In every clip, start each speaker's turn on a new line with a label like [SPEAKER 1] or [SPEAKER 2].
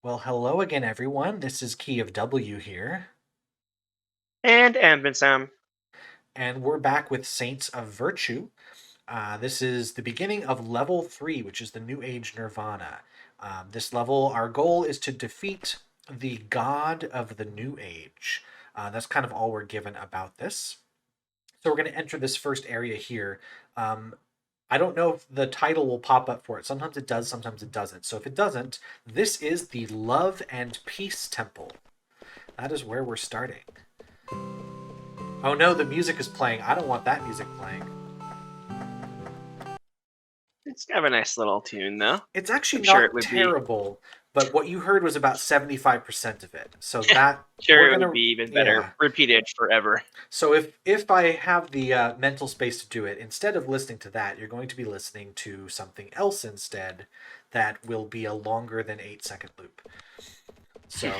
[SPEAKER 1] Well, hello again, everyone. This is Key of W here,
[SPEAKER 2] And Empfindsamer.
[SPEAKER 1] and we're back with Saints of Virtue. This is the beginning of level 3, which is the New Age Nirvana. This level, our goal is to defeat the god of the New Age. That's kind of all we're given about this. So we're going to enter this first area here. Um, I don't know if the title will pop up for it. Sometimes it does, sometimes it doesn't. So if it doesn't, this is the Love and Peace Temple. That is where we're starting. Oh no, the music is playing. I don't want that music playing.
[SPEAKER 2] It's kind of a nice little tune, though.
[SPEAKER 1] It's actually
[SPEAKER 2] I'm sure it
[SPEAKER 1] not
[SPEAKER 2] would be.
[SPEAKER 1] terrible, but what you heard was about 75% of it. So that we're
[SPEAKER 2] Sure, it would
[SPEAKER 1] gonna,
[SPEAKER 2] be even better.
[SPEAKER 1] yeah.
[SPEAKER 2] Repeated forever.
[SPEAKER 1] So if I have the mental space to do it, instead of listening to that, you're going to be listening to something else instead that will be a longer than 8-second loop. So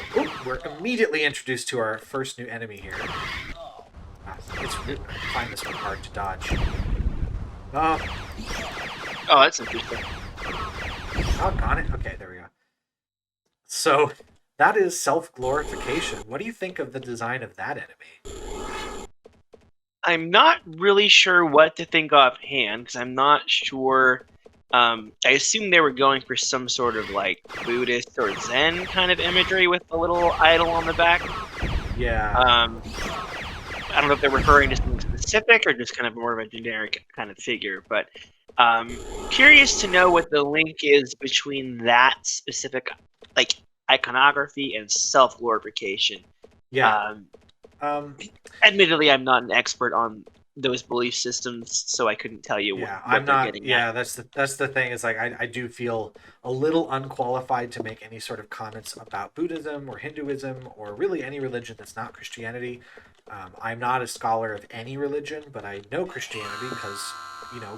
[SPEAKER 1] we're immediately introduced to our first new enemy here. I find this one hard to dodge. Oh,
[SPEAKER 2] Oh, that's interesting.
[SPEAKER 1] doggone it. Okay, there we go. So that is self-glorification. What do you think of the design of that enemy?
[SPEAKER 2] I'm not really sure what to think offhand because I'm not sure. I assume they were going for some sort of like Buddhist or Zen kind of imagery with a little idol on the back.
[SPEAKER 1] Yeah.
[SPEAKER 2] I don't know if they're referring to something specific or just kind of more of a generic kind of figure, but curious to know what the link is between that specific like iconography and self-glorification.
[SPEAKER 1] Yeah.
[SPEAKER 2] Um,
[SPEAKER 1] Um,
[SPEAKER 2] Admittedly, I'm not an expert on those belief systems, so I couldn't tell you
[SPEAKER 1] yeah,
[SPEAKER 2] what
[SPEAKER 1] I'm
[SPEAKER 2] they're
[SPEAKER 1] not.
[SPEAKER 2] getting at.
[SPEAKER 1] Yeah, that's the thing is like I do feel a little unqualified to make any sort of comments about Buddhism or Hinduism or really any religion that's not Christianity. I'm not a scholar of any religion, but I know Christianity because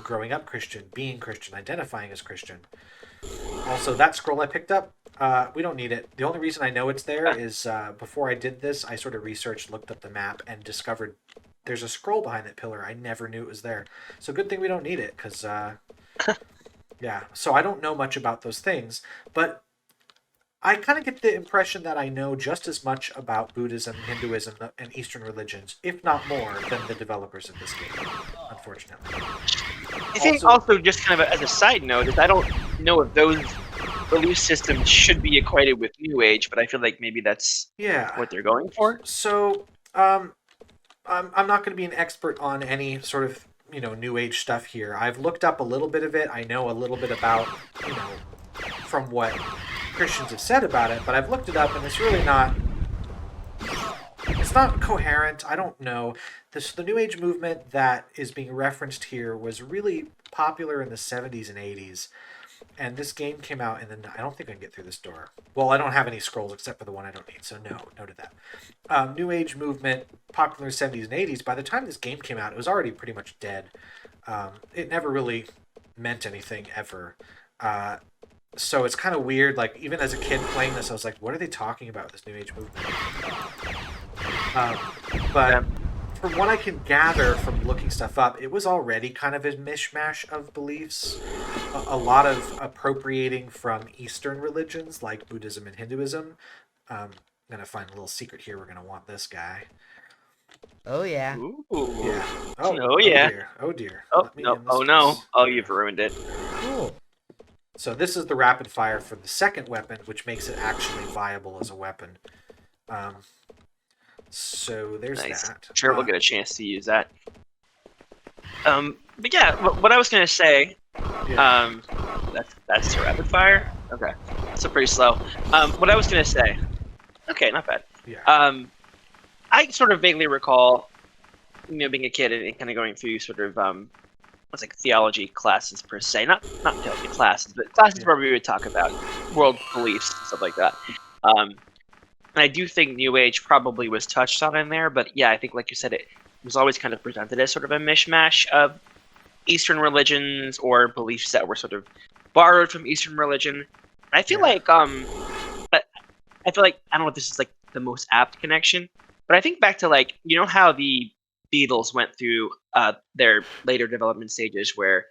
[SPEAKER 1] growing up Christian, being Christian, identifying as Christian. Also, that scroll I picked up, we don't need it. The only reason I know it's there is before I did this, I sort of researched, looked up the map, and discovered there's a scroll behind that pillar. I never knew it was there. So good thing we don't need it, because, yeah. So I don't know much about those things, but I kind of get the impression that I know just as much about Buddhism, Hinduism, and Eastern religions, if not more, than the developers of this game, unfortunately.
[SPEAKER 2] I think also just kind of as a side note is I don't know if those belief systems should be equated with New Age, but I feel like maybe that's
[SPEAKER 1] Yeah.
[SPEAKER 2] what they're going for.
[SPEAKER 1] So, I'm not going to be an expert on any sort of new age stuff here. I've looked up a little bit of it. I know a little bit about you know from what Christians have said about it, but I've looked it up and it's really not. It's not coherent. I don't know. The new age movement that is being referenced here was really popular in the 70s and 80s, and this game came out, and then I don't think I can get through this door. Well, I don't have any scrolls except for the one I don't need, so no to that. New Age movement, popular in the 70s and 80s. By the time this game came out, it was already pretty much dead. It never really meant anything ever. So it's kind of weird. Like, even as a kid playing this, I was like, what are they talking about with this New Age movement? Um,
[SPEAKER 2] Yeah.
[SPEAKER 1] but from what I can gather from looking stuff up, it was already kind of a mishmash of beliefs. A lot of appropriating from Eastern religions like Buddhism and Hinduism. I'm gonna find a little secret here. We're gonna want this guy.
[SPEAKER 3] Oh yeah.
[SPEAKER 2] Ooh.
[SPEAKER 1] Yeah. Oh.
[SPEAKER 2] Oh
[SPEAKER 1] Oh
[SPEAKER 2] yeah.
[SPEAKER 1] dear. Oh dear.
[SPEAKER 2] Oh
[SPEAKER 1] Let me
[SPEAKER 2] no.
[SPEAKER 1] in this
[SPEAKER 2] Oh no.
[SPEAKER 1] place.
[SPEAKER 2] Oh,
[SPEAKER 1] There we
[SPEAKER 2] you've
[SPEAKER 1] go.
[SPEAKER 2] ruined it.
[SPEAKER 3] Cool.
[SPEAKER 1] So this is the rapid fire for the second weapon, which makes it actually viable as a weapon. Um, so there's
[SPEAKER 2] Nice.
[SPEAKER 1] that.
[SPEAKER 2] Sure, we'll get a chance to use that. But yeah, what I was gonna say.
[SPEAKER 1] Yeah.
[SPEAKER 2] That's the rapid fire. Okay, so pretty slow. What I was gonna say. Okay, not bad.
[SPEAKER 1] Yeah.
[SPEAKER 2] I sort of vaguely recall, being a kid and kind of going through sort of what's like theology classes per se, not theology classes, but classes
[SPEAKER 1] Yeah.
[SPEAKER 2] where we would talk about world beliefs and stuff like that. And I do think New Age probably was touched on in there, but yeah, I think like you said, it was always kind of presented as sort of a mishmash of Eastern religions or beliefs that were sort of borrowed from Eastern religion. And I feel
[SPEAKER 1] Yeah.
[SPEAKER 2] like but I feel like I don't know if this is like the most apt connection, but I think back to like how the Beatles went through their later development stages where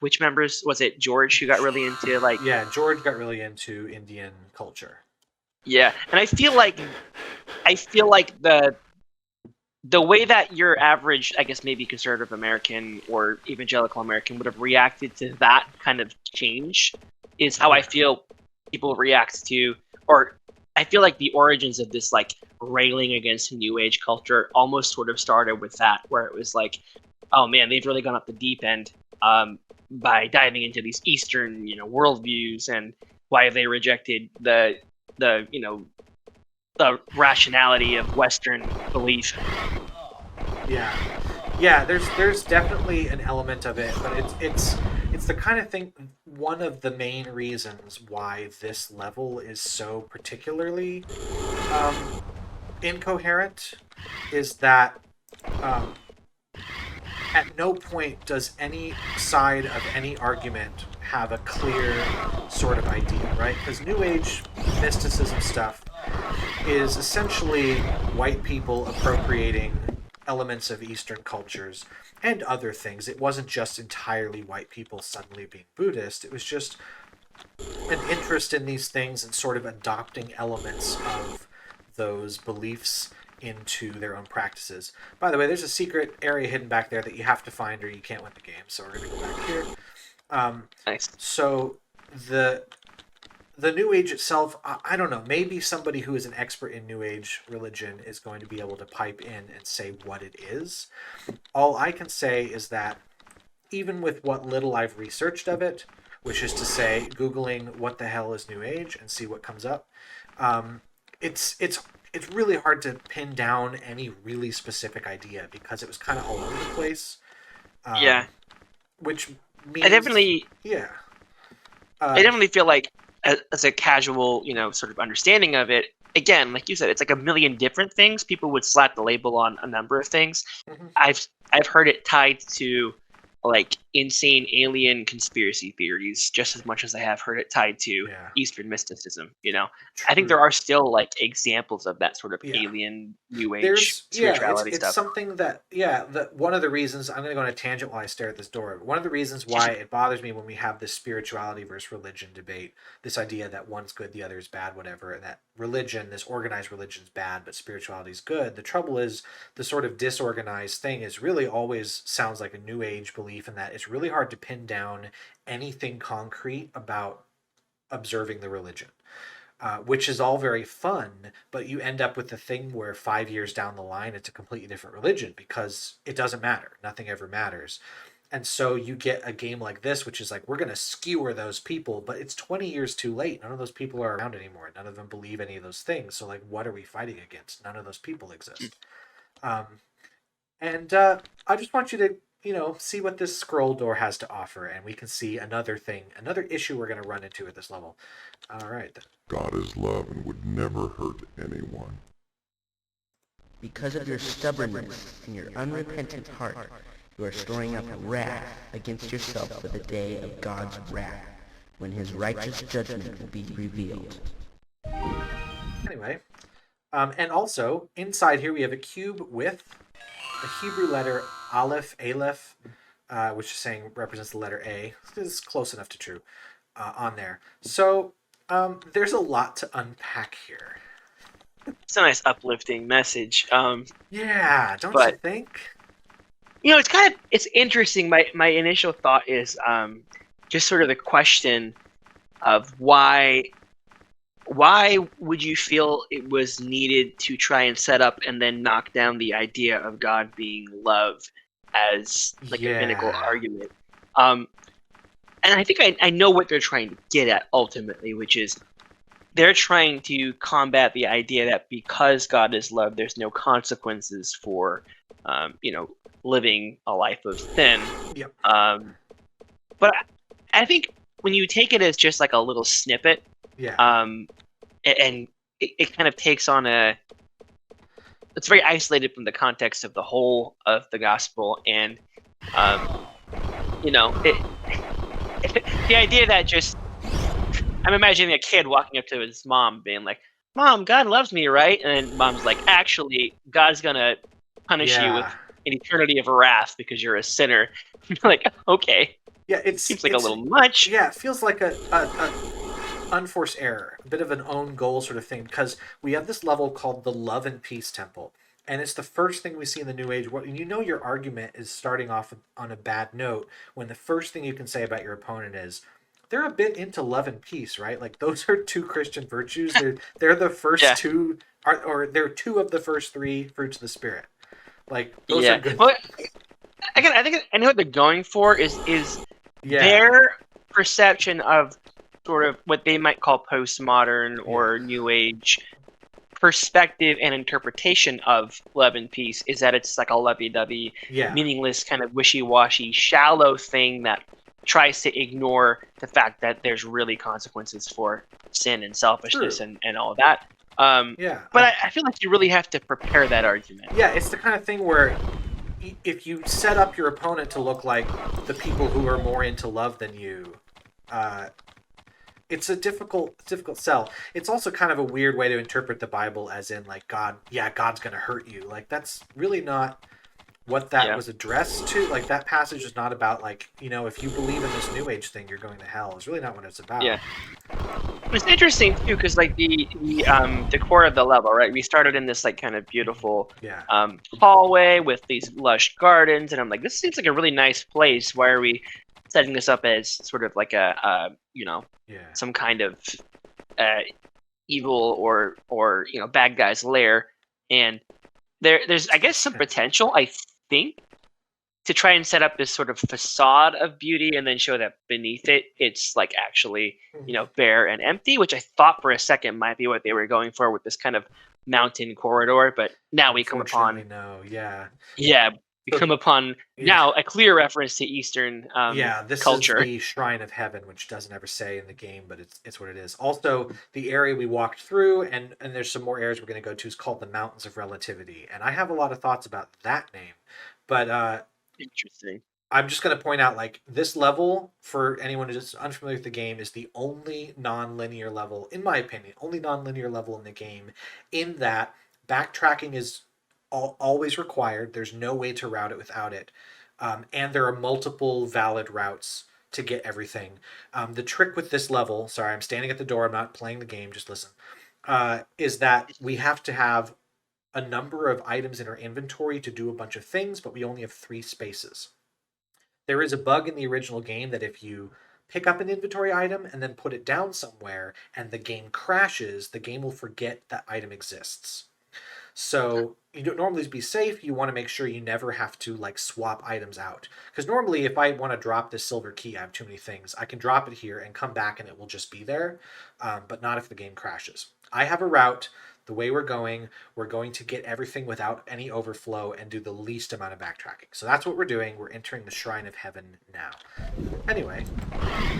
[SPEAKER 2] which members was it? George who got really into like
[SPEAKER 1] Yeah, George got really into Indian culture.
[SPEAKER 2] yeah, and I feel like the way that your average, I guess maybe conservative American or evangelical American would have reacted to that kind of change is how I feel people react to, or I feel like the origins of this like railing against New Age culture almost sort of started with that, where it was like, oh man, they've really gone up the deep end by diving into these Eastern, worldviews, and why have they rejected the the rationality of Western belief.
[SPEAKER 1] Yeah. There's definitely an element of it, but it's the kind of thing. One of the main reasons why this level is so particularly incoherent is that at no point does any side of any argument have a clear sort of idea, right? Because New Age mysticism stuff is essentially white people appropriating elements of Eastern cultures and other things. It wasn't just entirely white people suddenly being Buddhist. It was just an interest in these things and sort of adopting elements of those beliefs into their own practices. By the way, there's a secret area hidden back there that you have to find or you can't win the game. So we're going to go back here.
[SPEAKER 2] Nice.
[SPEAKER 1] So the New Age itself, I don't know, maybe somebody who is an expert in New Age religion is going to be able to pipe in and say what it is. All I can say is that even with what little I've researched of it, which is to say Googling what the hell is New Age and see what comes up, it's really hard to pin down any really specific idea because it was kind of all over the place.
[SPEAKER 2] Yeah.
[SPEAKER 1] Which means...
[SPEAKER 2] I definitely feel like as a casual, sort of understanding of it, again, like you said, it's like a million different things. People would slap the label on a number of things.
[SPEAKER 1] Mhm.
[SPEAKER 2] I've heard it tied to like insane alien conspiracy theories just as much as I have heard it tied to Eastern mysticism. I think there are still like examples of that sort of alien New Age spirituality
[SPEAKER 1] it's
[SPEAKER 2] stuff.
[SPEAKER 1] Something that one of the reasons I'm going to go on a tangent while I stare at this door. One of the reasons why it bothers me when we have this spirituality versus religion debate, this idea that one's good, the other is bad, whatever, and that religion, this organized religion, is bad, but spirituality is good. The trouble is the sort of disorganized thing is really always sounds like a New Age belief, in that it's really hard to pin down anything concrete about observing the religion. Which is all very fun, but you end up with the thing where 5 years down the line, it's a completely different religion because it doesn't matter. Nothing ever matters. And so you get a game like this, which is like, we're going to skewer those people, but it's 20 years too late. None of those people are around anymore. None of them believe any of those things. So like, what are we fighting against? None of those people exist. And I just want you to, see what this scroll door has to offer, and we can see another issue we're going to run into at this level. All right.
[SPEAKER 4] God is love and would never hurt anyone.
[SPEAKER 3] Because of your stubbornness and your unrepentant heart, you are storing up wrath against yourself for the day of God's wrath, when his righteous judgment will be revealed.
[SPEAKER 1] Anyway, and also, inside here we have a cube with the Hebrew letter Aleph, which is represents the letter A. This is close enough to true on there. So there's a lot to unpack here.
[SPEAKER 2] It's a nice uplifting message.
[SPEAKER 1] Don't you think?
[SPEAKER 2] It's interesting. My initial thought is just sort of the question of why would you feel it was needed to try and set up and then knock down the idea of God being love as like a pinnacle argument? And I think I know what they're trying to get at ultimately, which is they're trying to combat the idea that because God is love, there's no consequences for, living a life of sin.
[SPEAKER 1] Yep.
[SPEAKER 2] But I think when you take it as just like a little snippet, and it kind of takes on it's very isolated from the context of the whole of the gospel, and the idea that just I'm imagining a kid walking up to his mom being like, "Mom, God loves me, right?" And then mom's like, "Actually, God's gonna punish you with an eternity of wrath because you're a sinner. Like, okay,
[SPEAKER 1] Yeah, it
[SPEAKER 2] seems like a little much.
[SPEAKER 1] Yeah, it feels like a unforced error, a bit of an own goal sort of thing, because we have this level called the Love and Peace Temple, and it's the first thing we see in the New Age. You know your argument is starting off on a bad note when the first thing you can say about your opponent is they're a bit into love and peace, right? Like those are two Christian virtues. They're the first
[SPEAKER 2] Yeah.
[SPEAKER 1] two, or they're two of the first three fruits of the spirit. Like those
[SPEAKER 2] Yeah.
[SPEAKER 1] are good.
[SPEAKER 2] Well, I think I know what they're going for is
[SPEAKER 1] Yeah.
[SPEAKER 2] their perception of sort of what they might call postmodern or New Age perspective and interpretation of love and peace is that it's like a lovey-dovey, meaningless, kind of wishy-washy, shallow thing that tries to ignore the fact that there's really consequences for sin and selfishness and all of that. But I feel like you really have to prepare that argument.
[SPEAKER 1] Yeah, it's the kind of thing where if you set up your opponent to look like the people who are more into love than you, it's a difficult sell. It's also kind of a weird way to interpret the Bible, as in like God's gonna hurt you. Like that's really not what that was addressed to. Like that passage is not about like, if you believe in this New Age thing, you're going to hell. It's really not what it's about.
[SPEAKER 2] Yeah. It's interesting too, because like the core of the level, right? We started in this like kind of beautiful hallway with these lush gardens, and I'm like, this seems like a really nice place. Why are we setting this up as sort of like a some kind of evil or bad guy's lair? And there's I guess some potential, I think, to try and set up this sort of facade of beauty and then show that beneath it, it's like actually, bare and empty, which I thought for a second might be what they were going for with this kind of mountain corridor. But now we come upon, we come upon now a clear reference to Eastern
[SPEAKER 1] this
[SPEAKER 2] culture.
[SPEAKER 1] is the Shrine of Heaven, which doesn't ever say in the game, but it's what it is. Also, the area we walked through, and there's some more areas we're going to go to, is called the Mountains of Relativity, and I have a lot of thoughts about that name, but
[SPEAKER 2] interesting.
[SPEAKER 1] I'm just going to point out, like, this level, for anyone who's unfamiliar with the game, is the only non-linear level, in my opinion, only non-linear level in the game, in that backtracking is always required. There's no way to route it without it. And there are multiple valid routes to get everything. The trick with this level, sorry, I'm standing at the door, I'm not playing the game, just listen, is that we have to have a number of items in our inventory to do a bunch of things, but we only have 3 spaces. There is a bug in the original game that if you pick up an inventory item and then put it down somewhere and the game crashes, the game will forget that item exists. So you don't normally be safe. You want to make sure you never have to like swap items out. Because normally if I want to drop this silver key, I have too many things. I can drop it here and come back and it will just be there, but not if the game crashes. I have a route. The way we're going to get everything without any overflow and do the least amount of backtracking. So that's what we're doing. We're entering the Shrine of Heaven now. Anyway,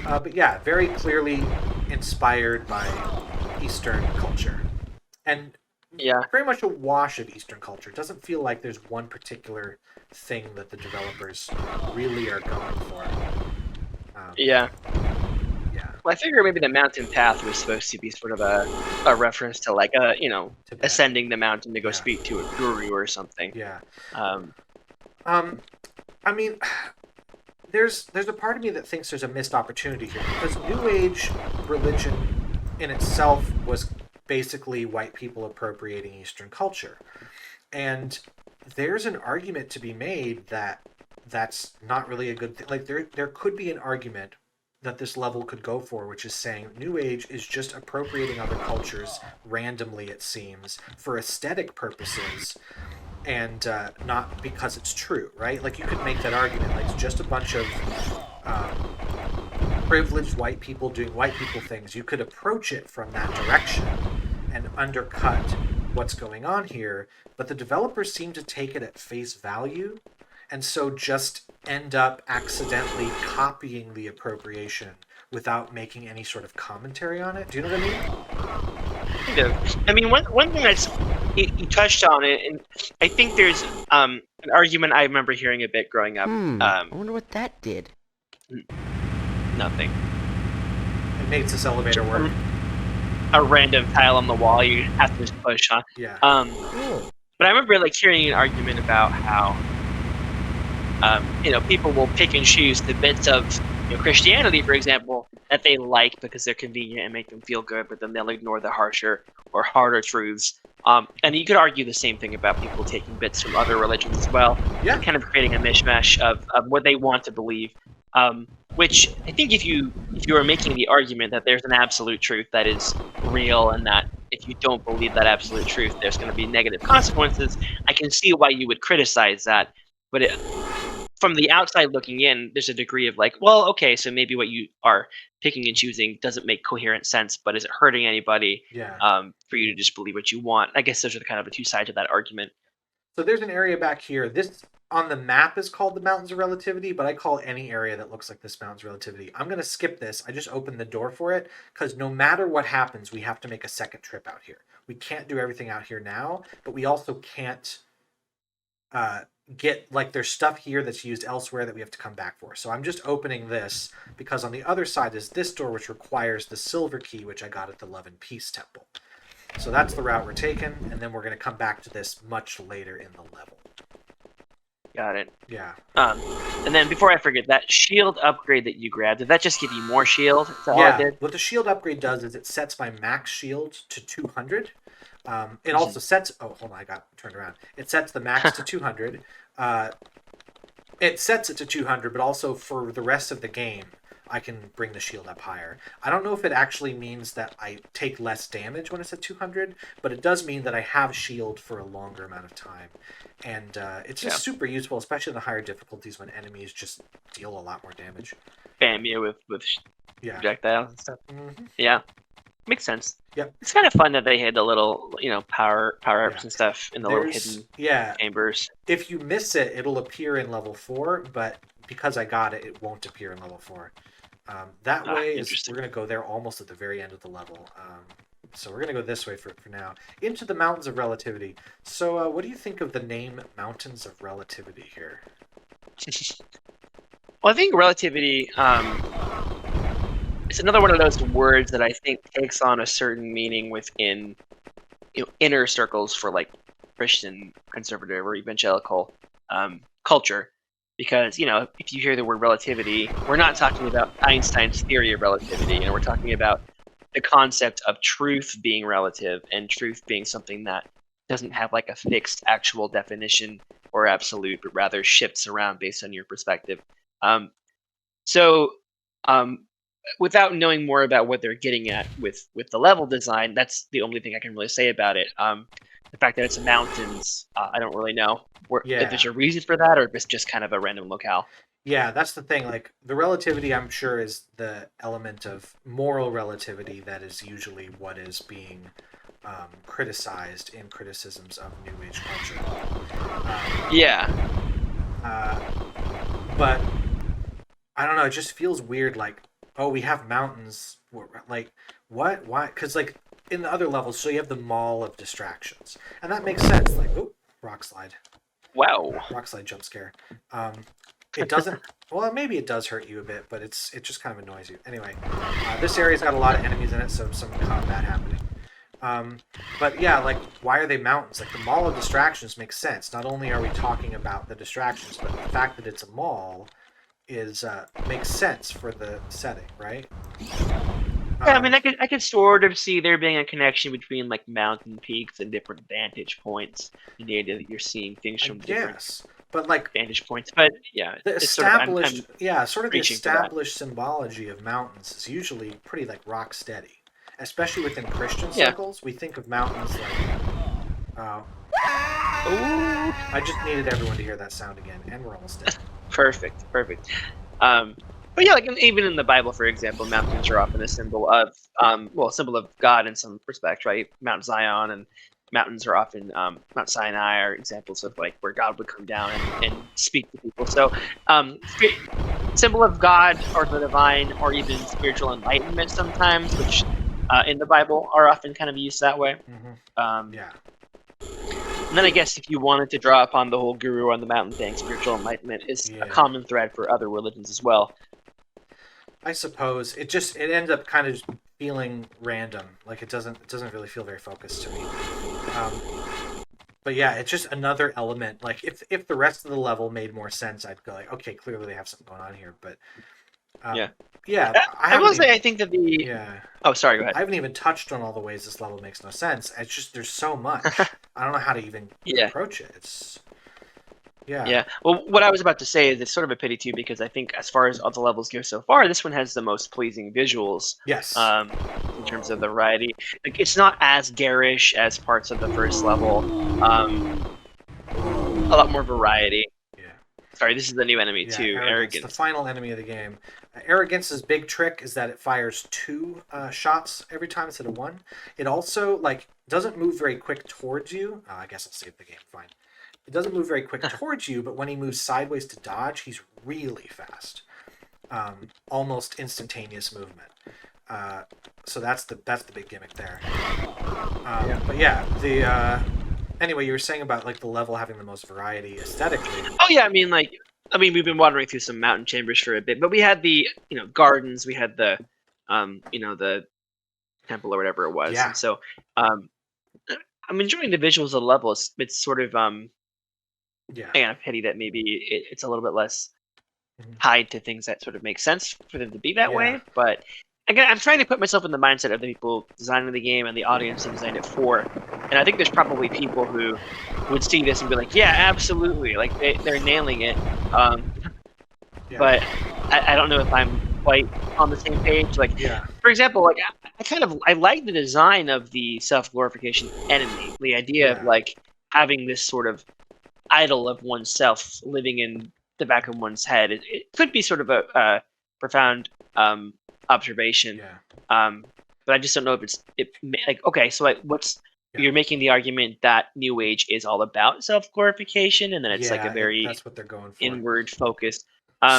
[SPEAKER 1] but yeah, very clearly inspired by Eastern culture. And very much a wash of Eastern culture. It doesn't feel like there's one particular thing that the developers really are going for.
[SPEAKER 2] Well, I figure maybe the mountain path was supposed to be sort of a reference to like ascending the mountain to go speak to a guru or something.
[SPEAKER 1] I mean, there's a part of me that thinks there's a missed opportunity here, because New Age religion in itself was basically white people appropriating Eastern culture, and there's an argument to be made that that's not really a good thing. Like there could be an argument that this level could go for, which is saying New Age is just appropriating other cultures randomly, it seems, for aesthetic purposes, and not because it's true, right? Like you could make that argument, like it's just a bunch of privileged white people doing white people things. You could approach it from that direction and undercut what's going on here, but the developers seem to take it at face value, and so just end up accidentally copying the appropriation without making any sort of commentary on it. Do you know what I mean?
[SPEAKER 2] Kind of. I mean, one thing that's you touched on it, and I think there's an argument I remember hearing a bit growing up.
[SPEAKER 3] I wonder what that did.
[SPEAKER 2] Nothing.
[SPEAKER 1] It makes this elevator work.
[SPEAKER 2] A random tile on the wall you have to just push on.
[SPEAKER 1] Yeah.
[SPEAKER 2] But I remember like hearing an argument about how People will pick and choose the bits of Christianity, for example, that they like because they're convenient and make them feel good, but then they'll ignore the harsher or harder truths. And you could argue the same thing about people taking bits from other religions as well,
[SPEAKER 1] Yeah.
[SPEAKER 2] and kind of creating a mishmash of what they want to believe. Which I think if you are making the argument that there's an absolute truth that is real, and that if you don't believe that absolute truth, there's going to be negative consequences, I can see why you would criticize that. But from the outside looking in, there's a degree of like, well, okay, so maybe what you are picking and choosing doesn't make coherent sense, but is it hurting anybody
[SPEAKER 1] Yeah.
[SPEAKER 2] for you to just believe what you want? I guess those are kind of the two sides of that argument.
[SPEAKER 1] So there's an area back here. This on the map is called the Mountains of Relativity, but I call any area that looks like this Mountains of Relativity. I'm going to skip this. I just opened the door for it because no matter what happens, we have to make a second trip out here. We can't do everything out here now, but we also can't get, like, there's stuff here that's used elsewhere that we have to come back for. So I'm just opening this because on the other side is this door, which requires the silver key, which I got at the Love and Peace Temple. So that's the route we're taking, and then we're going to come back to this much later in the level.
[SPEAKER 2] Got it.
[SPEAKER 1] Yeah.
[SPEAKER 2] And then before I forget, that shield upgrade that you grabbed, did that just give you more shield? Is that all it did?
[SPEAKER 1] What the shield upgrade does is it sets my max shield to 200. It also sets... Oh, hold on, I got turned around. It sets the max to 200. It sets it to 200, but also for the rest of the game, I can bring the shield up higher. I don't know if it actually means that I take less damage when it's at 200, but it does mean that I have shield for a longer amount of time. And it's just super useful, especially in the higher difficulties when enemies just deal a lot more damage.
[SPEAKER 2] Spam you with projectiles and stuff.
[SPEAKER 1] Mm-hmm.
[SPEAKER 2] Yeah. Makes sense.
[SPEAKER 1] Yep.
[SPEAKER 2] It's kind of fun that they had the little, power-ups and stuff in the little hidden chambers.
[SPEAKER 1] If you miss it, it'll appear in level 4, but because I got it, it won't appear in level 4. That way we're going to go there almost at the very end of the level. So we're going to go this way for now. Into the Mountains of Relativity. So what do you think of the name Mountains of Relativity here?
[SPEAKER 2] Well, I think relativity, it's another one of those words that I think takes on a certain meaning within inner circles for like Christian, conservative, or evangelical culture. Because, if you hear the word relativity, we're not talking about Einstein's theory of relativity. We're talking about the concept of truth being relative and truth being something that doesn't have like a fixed actual definition or absolute, but rather shifts around based on your perspective. Without knowing more about what they're getting at with the level design, that's the only thing I can really say about it. The fact that it's mountains, I don't really know if there's a reason for that or if it's just kind of a random locale.
[SPEAKER 1] Yeah, that's the thing. Like, the relativity, I'm sure, is the element of moral relativity that is usually what is being criticized in criticisms of New Age culture. But I don't know. It just feels weird. Like, oh, we have mountains. Like, what? Why? Because, like, in the other levels, so you have the Mall of Distractions, and that makes sense. Like, oh, rock slide.
[SPEAKER 2] Wow.
[SPEAKER 1] Rock slide jump scare. It doesn't. Well, maybe it does hurt you a bit, but it just kind of annoys you. Anyway, this area's got a lot of enemies in it, so some combat happening. But yeah, like, why are they mountains? Like, the Mall of Distractions makes sense. Not only are we talking about the distractions, but the fact that it's a mall is makes sense for the setting, right?
[SPEAKER 2] Yeah, I mean, I could sort of see there being a connection between like mountain peaks and different vantage points, and the idea that you're seeing things from different
[SPEAKER 1] but like
[SPEAKER 2] vantage points. But yeah,
[SPEAKER 1] the established, the established symbology of mountains is usually pretty like rock steady, especially within Christian circles. We think of mountains like, I just needed everyone to hear that sound again, and we're almost dead.
[SPEAKER 2] Perfect. But yeah, like even in the Bible, for example, mountains are often a symbol of, a symbol of God in some respect, right? Mount Zion and mountains are often, Mount Sinai are examples of like where God would come down and speak to people. So, symbol of God or the divine or even spiritual enlightenment sometimes, which in the Bible are often kind of used that way.
[SPEAKER 1] Mm-hmm.
[SPEAKER 2] And then I guess if you wanted to draw upon the whole guru on the mountain thing, spiritual enlightenment is a common thread for other religions as well.
[SPEAKER 1] I suppose it ends up kind of just feeling random. Like it doesn't really feel very focused to me. But yeah, it's just another element. Like if the rest of the level made more sense, I'd go like, okay, clearly they have something going on here. But
[SPEAKER 2] Yeah.
[SPEAKER 1] yeah,
[SPEAKER 2] I will say I think that the
[SPEAKER 1] yeah.
[SPEAKER 2] Oh, sorry, go ahead.
[SPEAKER 1] I haven't even touched on all the ways this level makes no sense. It's just there's so much. I don't know how to even
[SPEAKER 2] Yeah.
[SPEAKER 1] approach it. It's yeah.
[SPEAKER 2] Yeah. Well, what I was about to say is it's sort of a pity too, because I think as far as all the levels go so far, this one has the most pleasing visuals.
[SPEAKER 1] Yes.
[SPEAKER 2] In terms of the variety, like it's not as garish as parts of the first level. A lot more variety.
[SPEAKER 1] Yeah.
[SPEAKER 2] Sorry, this is the new enemy
[SPEAKER 1] Yeah,
[SPEAKER 2] too. Arrogance.
[SPEAKER 1] The final enemy of the game. Arrogance's big trick is that it fires 2 shots every time instead of 1. It also doesn't move very quick towards you. I guess I'll save the game. Fine. It doesn't move very quick towards you, but when he moves sideways to dodge, he's really fast. Almost instantaneous movement. So that's the big gimmick there. But yeah, anyway, you were saying about the level having the most variety aesthetically.
[SPEAKER 2] Oh yeah, I mean, we've been wandering through some mountain chambers for a bit, but we had the gardens, we had the the temple or whatever it was.
[SPEAKER 1] Yeah.
[SPEAKER 2] And so I'm enjoying the visuals of the level. It's sort of
[SPEAKER 1] Yeah.
[SPEAKER 2] I kind of pity that maybe it's a little bit less
[SPEAKER 1] Mhm.
[SPEAKER 2] tied to things that sort of make sense for them to be that
[SPEAKER 1] Yeah.
[SPEAKER 2] way. But again, I'm trying to put myself in the mindset of the people designing the game and the audience they designed it for. And I think there's probably people who would see this and be like, yeah, absolutely. Like they're nailing it.
[SPEAKER 1] Yeah.
[SPEAKER 2] But I don't know if I'm quite on the same page. Like,
[SPEAKER 1] Yeah.
[SPEAKER 2] for example, like I like the design of the self-glorification enemy. The idea of
[SPEAKER 1] Yeah.
[SPEAKER 2] like having this sort of idol of oneself living in the back of one's head. It could be sort of a profound observation.
[SPEAKER 1] Yeah.
[SPEAKER 2] But I just don't know if okay. So you're making the argument that New Age is all about self-glorification, and then it's like a very
[SPEAKER 1] that's what they're going for.
[SPEAKER 2] inward focused.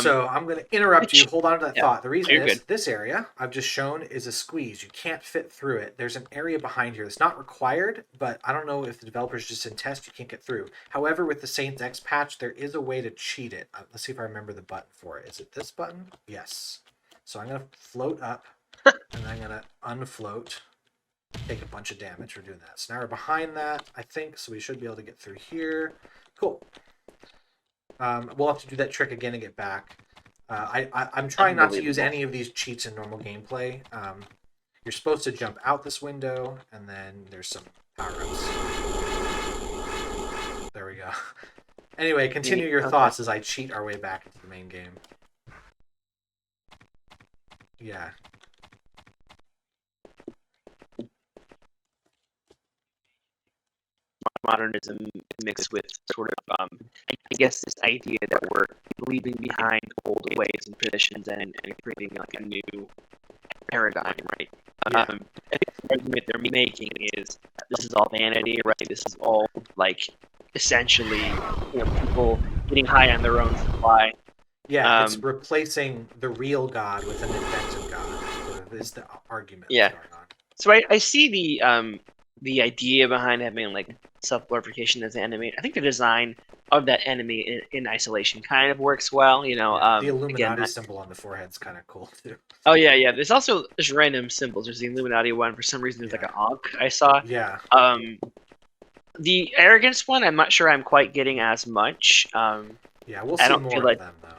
[SPEAKER 1] So I'm going to interrupt you. Hold on to that thought. The reason
[SPEAKER 2] you're
[SPEAKER 1] is
[SPEAKER 2] good.
[SPEAKER 1] this area I've just shown is a squeeze. You can't fit through it. There's an area behind here that's not required, but I don't know if the developers just in test you can't get through. However, with the Saints X patch, there is a way to cheat it. Let's see if I remember the button for it. Is it this button? Yes. So I'm going to float up, and I'm going to unfloat. Take a bunch of damage for doing that. So now we're behind that, I think, so we should be able to get through here. Cool. We'll have to do that trick again and get back. I'm trying not to use any of these cheats in normal gameplay. You're supposed to jump out this window, and then there's some power-ups. There we go. Anyway, continue your thoughts as I cheat our way back into the main game. Yeah.
[SPEAKER 2] Modernism mixed with sort of, I guess, this idea that we're leaving behind old ways and traditions and creating like a new paradigm, right?
[SPEAKER 1] Yeah.
[SPEAKER 2] I think the argument they're making is this is all vanity, right? This is all like essentially people getting high on their own supply.
[SPEAKER 1] Yeah, it's replacing the real God with an invented God. Is the argument
[SPEAKER 2] Yeah.
[SPEAKER 1] going on.
[SPEAKER 2] So I see the idea behind having like self-glorification as an enemy. I think the design of that enemy in isolation kind of works well.
[SPEAKER 1] The Illuminati
[SPEAKER 2] again,
[SPEAKER 1] symbol on the forehead's kind of cool too.
[SPEAKER 2] Oh yeah. There's also random symbols. There's the Illuminati one. For some reason, there's like an Ankh I saw.
[SPEAKER 1] Yeah.
[SPEAKER 2] The arrogance one, I'm not sure I'm quite getting as much.
[SPEAKER 1] Yeah, we'll see more of them though.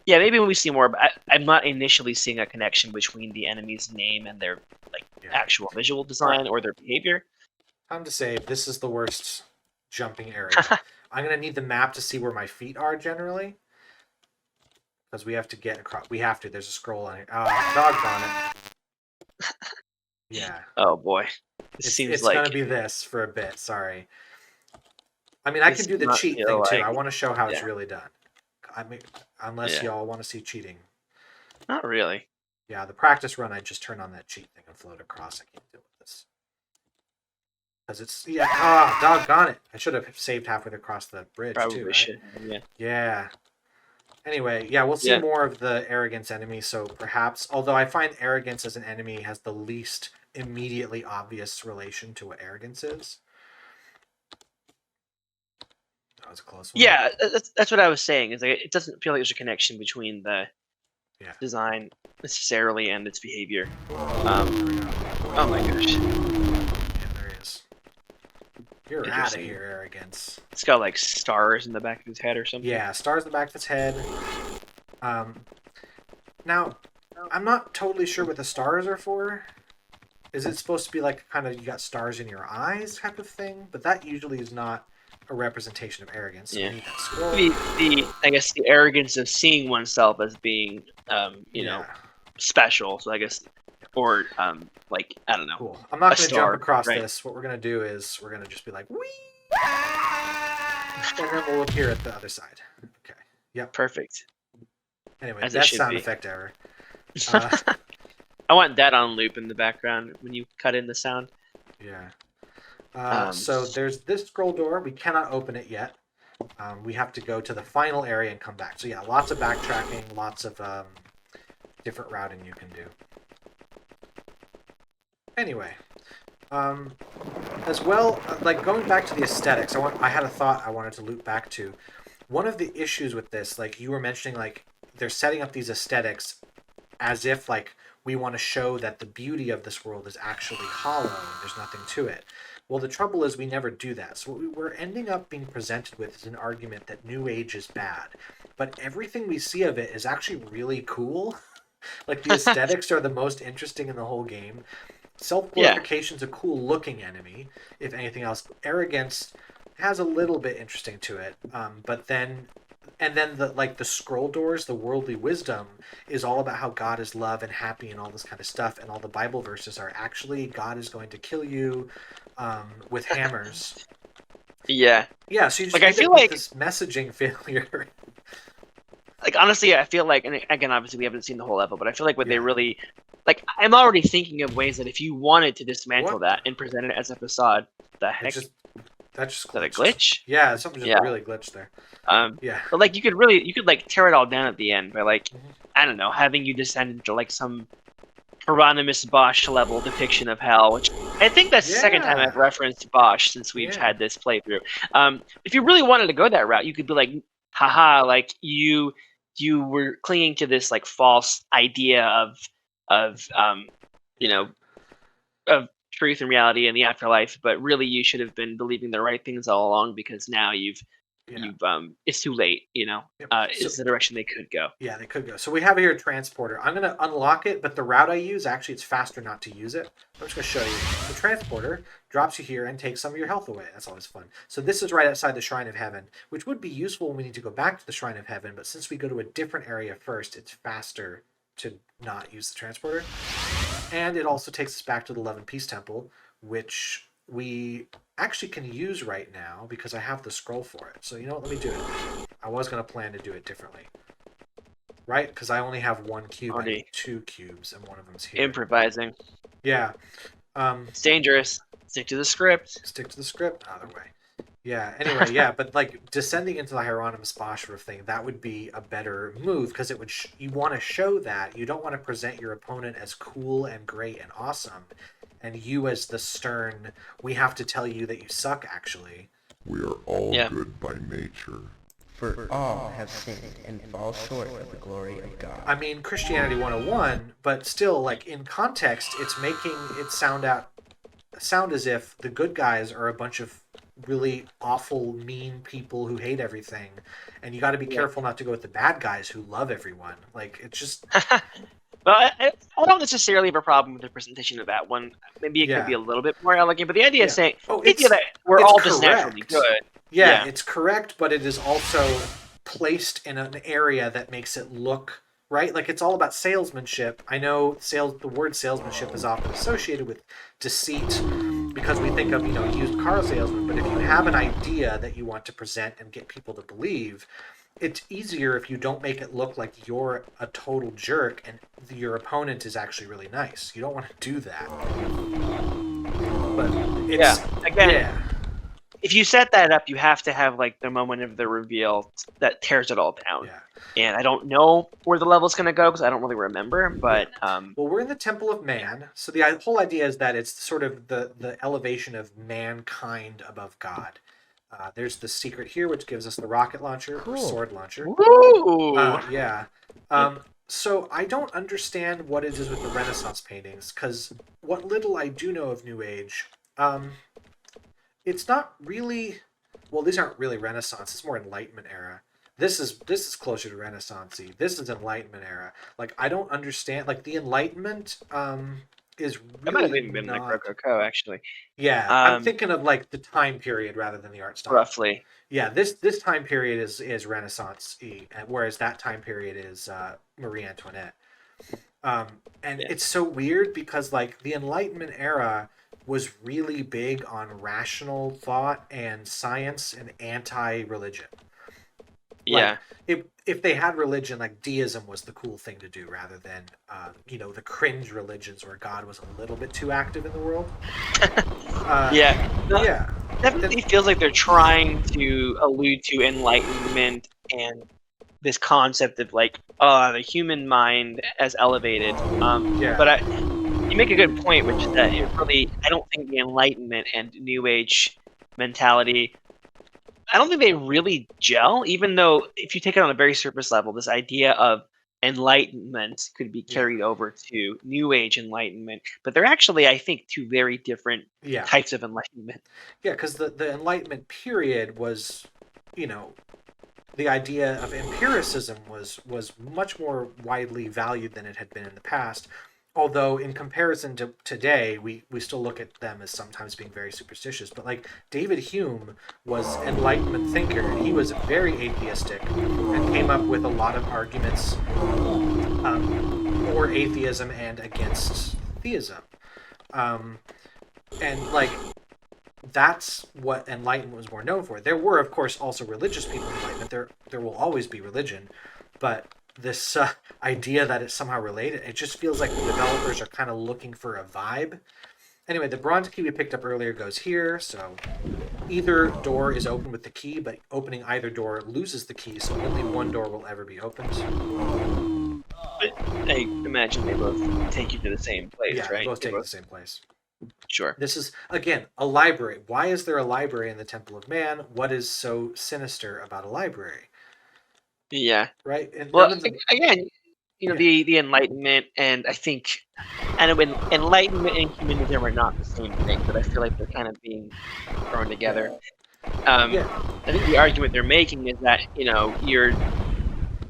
[SPEAKER 2] Yeah, maybe when we see more, but I'm not initially seeing a connection between the enemy's name and their actual visual design or their behavior.
[SPEAKER 1] Time to save. This is the worst jumping area. I'm gonna need the map to see where my feet are generally, because we have to get across. We have to. There's a scroll on it. Oh, doggone it. Yeah.
[SPEAKER 2] Oh boy,
[SPEAKER 1] It's gonna be this for a bit. Sorry. I mean, I can do the cheat thing too. I want to show how it's really done. I mean, unless y'all want to see cheating.
[SPEAKER 2] Not really.
[SPEAKER 1] Yeah, the practice run, I just turn on that cheat thing and float across. I can't deal with this. Because it's, doggone it. I should have saved halfway across the bridge too, right?
[SPEAKER 2] Should,
[SPEAKER 1] Yeah. Anyway, we'll see more of the arrogance enemy, so perhaps, although I find arrogance as an enemy has the least immediately obvious relation to what arrogance is. That was a close one.
[SPEAKER 2] Yeah, that's what I was saying. Is like it doesn't feel like there's a connection between the design necessarily and its behavior. Oh my gosh.
[SPEAKER 1] Yeah, there he is. You're out of
[SPEAKER 2] Interesting.
[SPEAKER 1] here, arrogance.
[SPEAKER 2] It's got like stars in the back of his head or something.
[SPEAKER 1] Yeah, stars in the back of its head. Now, I'm not totally sure what the stars are for. Is it supposed to be like kind of you got stars in your eyes type of thing? But that usually is not a representation of arrogance. So
[SPEAKER 2] Yeah.
[SPEAKER 1] we need that scroll.
[SPEAKER 2] I guess the arrogance of seeing oneself as being, you know,
[SPEAKER 1] Yeah.
[SPEAKER 2] special. So I guess, or like I don't know.
[SPEAKER 1] Cool. I'm not
[SPEAKER 2] A
[SPEAKER 1] going to
[SPEAKER 2] star,
[SPEAKER 1] jump across
[SPEAKER 2] right.
[SPEAKER 1] this. What we're going to do is we're going to just be like, wee! And then we'll appear at the other side. Okay. Yep.
[SPEAKER 2] Perfect.
[SPEAKER 1] Anyway,
[SPEAKER 2] As it
[SPEAKER 1] best
[SPEAKER 2] should
[SPEAKER 1] sound
[SPEAKER 2] be.
[SPEAKER 1] effect ever.
[SPEAKER 2] I want that on loop in the background when you cut in the sound.
[SPEAKER 1] Yeah. So there's this scroll door. We cannot open it yet. We have to go to the final area and come back. So yeah, lots of backtracking, lots of different routing you can do. Anyway, as well, like going back to the aesthetics, I had a thought I wanted to loop back to. One of the issues with this, like you were mentioning, like they're setting up these aesthetics as if like we want to show that the beauty of this world is actually hollow and there's nothing to it. Well, the trouble is we never do that. So what we're ending up being presented with is an argument that New Age is bad. But everything we see of it is actually really cool. Like the aesthetics are the most interesting in the whole game. Self-glorification is a cool looking enemy, if anything else. Arrogance has a little bit interesting to it. But then the scroll doors, the worldly wisdom, is all about how God is love and happy and all this kind of stuff. And all the Bible verses are actually God is going to kill you with hammers.
[SPEAKER 2] Yeah.
[SPEAKER 1] Yeah, so you just
[SPEAKER 2] Like, I
[SPEAKER 1] end
[SPEAKER 2] feel
[SPEAKER 1] up with
[SPEAKER 2] like-
[SPEAKER 1] this messaging failure.
[SPEAKER 2] Like honestly, I feel like, and again, obviously we haven't seen the whole level, but I feel like what they
[SPEAKER 1] Yeah.
[SPEAKER 2] really, like, I'm already thinking of ways that if you wanted to dismantle
[SPEAKER 1] What?
[SPEAKER 2] that and present it as a facade, the heck,
[SPEAKER 1] That just
[SPEAKER 2] is that a
[SPEAKER 1] glitched.
[SPEAKER 2] glitch?
[SPEAKER 1] Yeah, something just
[SPEAKER 2] Yeah.
[SPEAKER 1] really glitched there. Yeah.
[SPEAKER 2] But like you could like tear it all down at the end by like,
[SPEAKER 1] Mhm.
[SPEAKER 2] I don't know, having you descend into like some Hieronymus Bosch level depiction of hell, which I think that's the second time
[SPEAKER 1] Yeah.
[SPEAKER 2] I've referenced Bosch since we've
[SPEAKER 1] Yeah.
[SPEAKER 2] had this playthrough. If you really wanted to go that route, you could be like, haha, like you were clinging to this like false idea of you know, of truth and reality and the afterlife, but really you should have been believing the right things all along because now you've it's too late, you know.
[SPEAKER 1] Yep.
[SPEAKER 2] It's the direction they could go.
[SPEAKER 1] Yeah, they could go. So we have here a transporter. I'm going to unlock it, but the route I use, actually, it's faster not to use it. I'm just going to show you. The transporter drops you here and takes some of your health away. That's always fun. So this is right outside the Shrine of Heaven, which would be useful when we need to go back to the Shrine of Heaven, but since we go to a different area first, it's faster to not use the transporter. And it also takes us back to the Love and Peace Temple, which we actually can use right now because I have the scroll for it. So you know what? Let me do it. I was going to plan to do it differently. Right? Because I only have one cube. I need 2 cubes, and one of them's here.
[SPEAKER 2] Improvising.
[SPEAKER 1] Yeah.
[SPEAKER 2] It's dangerous. Stick to the script.
[SPEAKER 1] Stick to the script. Either way. Yeah. Anyway, yeah. But like descending into the Hieronymus Bosch sort of thing, that would be a better move because it would. You want to show that you don't want to present your opponent as cool and great and awesome, and you as the stern. We have to tell you that you suck. Actually.
[SPEAKER 4] We are all
[SPEAKER 2] Yeah.
[SPEAKER 4] good by nature.
[SPEAKER 3] For all have sinned and fall short of the glory of God.
[SPEAKER 1] I mean, Christianity 101, but still, like in context, it's making it sound as if the good guys are a bunch of really awful, mean people who hate everything, and you got to be careful not to go with the bad guys who love everyone. Like it's just
[SPEAKER 2] Well, I don't necessarily have a problem with the presentation of that one. Maybe it could be a little bit more elegant, but the idea is saying the idea that we're
[SPEAKER 1] it's
[SPEAKER 2] all just naturally
[SPEAKER 1] correct.
[SPEAKER 2] good.
[SPEAKER 1] Yeah, it's correct, but it is also placed in an area that makes it look right. Like it's all about salesmanship. I know the word salesmanship is often associated with deceit because we think of used car salesman. But if you have an idea that you want to present and get people to believe, it's easier if you don't make it look like you're a total jerk and your opponent is actually really nice. You don't want to do that. But it's,
[SPEAKER 2] if you set that up, you have to have like the moment of the reveal that tears it all down.
[SPEAKER 1] Yeah.
[SPEAKER 2] And I don't know where the level's going to go because I don't really remember. But
[SPEAKER 1] well, we're in the Temple of Man, so the whole idea is that it's sort of the elevation of mankind above God. There's the secret here, which gives us the rocket launcher or sword launcher.
[SPEAKER 2] Woo!
[SPEAKER 1] Yeah. So I don't understand what it is with the Renaissance paintings, because what little I do know of New Age, it's not really. Well, these aren't really Renaissance. It's more Enlightenment era. This is closer to Renaissance-y. This is Enlightenment era. Like I don't understand. Like the Enlightenment is
[SPEAKER 2] That might have
[SPEAKER 1] really
[SPEAKER 2] even been like
[SPEAKER 1] not.
[SPEAKER 2] Rococo, actually.
[SPEAKER 1] Yeah, I'm thinking of like the time period rather than the art style.
[SPEAKER 2] Roughly.
[SPEAKER 1] Yeah, this time period is Renaissance-y, whereas that time period is Marie Antoinette. Um, and
[SPEAKER 2] Yeah.
[SPEAKER 1] it's so weird because like the Enlightenment era was really big on rational thought and science and anti-religion. Like
[SPEAKER 2] Yeah.
[SPEAKER 1] if they had religion, like deism was the cool thing to do rather than the cringe religions where God was a little bit too active in the world.
[SPEAKER 2] Yeah. No,
[SPEAKER 1] Yeah.
[SPEAKER 2] definitely feels like they're trying to allude to enlightenment and this concept of like the human mind as elevated.
[SPEAKER 1] Yeah.
[SPEAKER 2] But you make a good point, which is that I don't think the Enlightenment and New Age mentality, I don't think they really gel. Even though if you take it on a very surface level, this idea of enlightenment could be carried over to New Age enlightenment, but they're actually, I think, two very different
[SPEAKER 1] Yeah.
[SPEAKER 2] types of enlightenment.
[SPEAKER 1] Yeah, because the Enlightenment period was, you know, the idea of empiricism was much more widely valued than it had been in the past. Although in comparison to today, we still look at them as sometimes being very superstitious. But like David Hume was Enlightenment thinker, and he was very atheistic and came up with a lot of arguments for atheism and against theism. And like that's what Enlightenment was more known for. There were, of course, also religious people in Enlightenment. There will always be religion, but this idea that it's somehow related, it just feels like the developers are kind of looking for a vibe. Anyway, the bronze key we picked up earlier goes here, so either door is open with the key, but opening either door loses the key, so only one door will ever be opened.
[SPEAKER 2] But I imagine they both take you to the same place,
[SPEAKER 1] Yeah,
[SPEAKER 2] right?
[SPEAKER 1] they both take the same place.
[SPEAKER 2] Sure.
[SPEAKER 1] This is, again, a library. Why is there a library in the Temple of Man? What is so sinister about a library?
[SPEAKER 2] Yeah.
[SPEAKER 1] Right? And
[SPEAKER 2] Well,
[SPEAKER 1] none of the,
[SPEAKER 2] again, the Enlightenment, and I think, and when Enlightenment and humanism are not the same thing, but I feel like they're kind of being thrown together.
[SPEAKER 1] yeah.
[SPEAKER 2] I think the argument they're making is that you're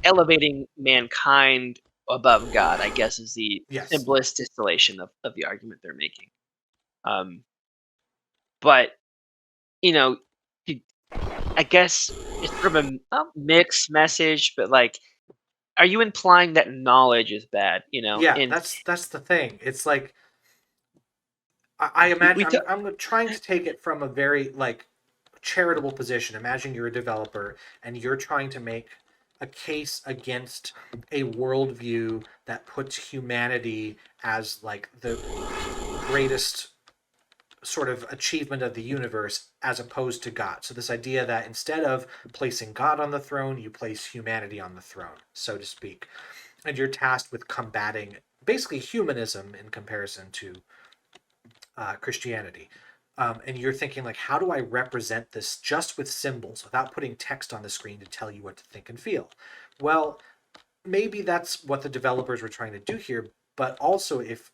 [SPEAKER 2] elevating mankind above God, I guess, is the
[SPEAKER 1] Yes.
[SPEAKER 2] simplest distillation of the argument they're making. But I guess it's sort of a mixed message, but like, are you implying that knowledge is bad?
[SPEAKER 1] Yeah,
[SPEAKER 2] And
[SPEAKER 1] that's the thing. It's like I imagine
[SPEAKER 2] we
[SPEAKER 1] I'm trying to take it from a very like charitable position. Imagine you're a developer and you're trying to make a case against a worldview that puts humanity as like the greatest sort of achievement of the universe as opposed to God. So this idea that instead of placing God on the throne, you place humanity on the throne, so to speak. And you're tasked with combating basically humanism in comparison to Christianity. And you're thinking like, how do I represent this just with symbols without putting text on the screen to tell you what to think and feel? Well, maybe that's what the developers were trying to do here, but also if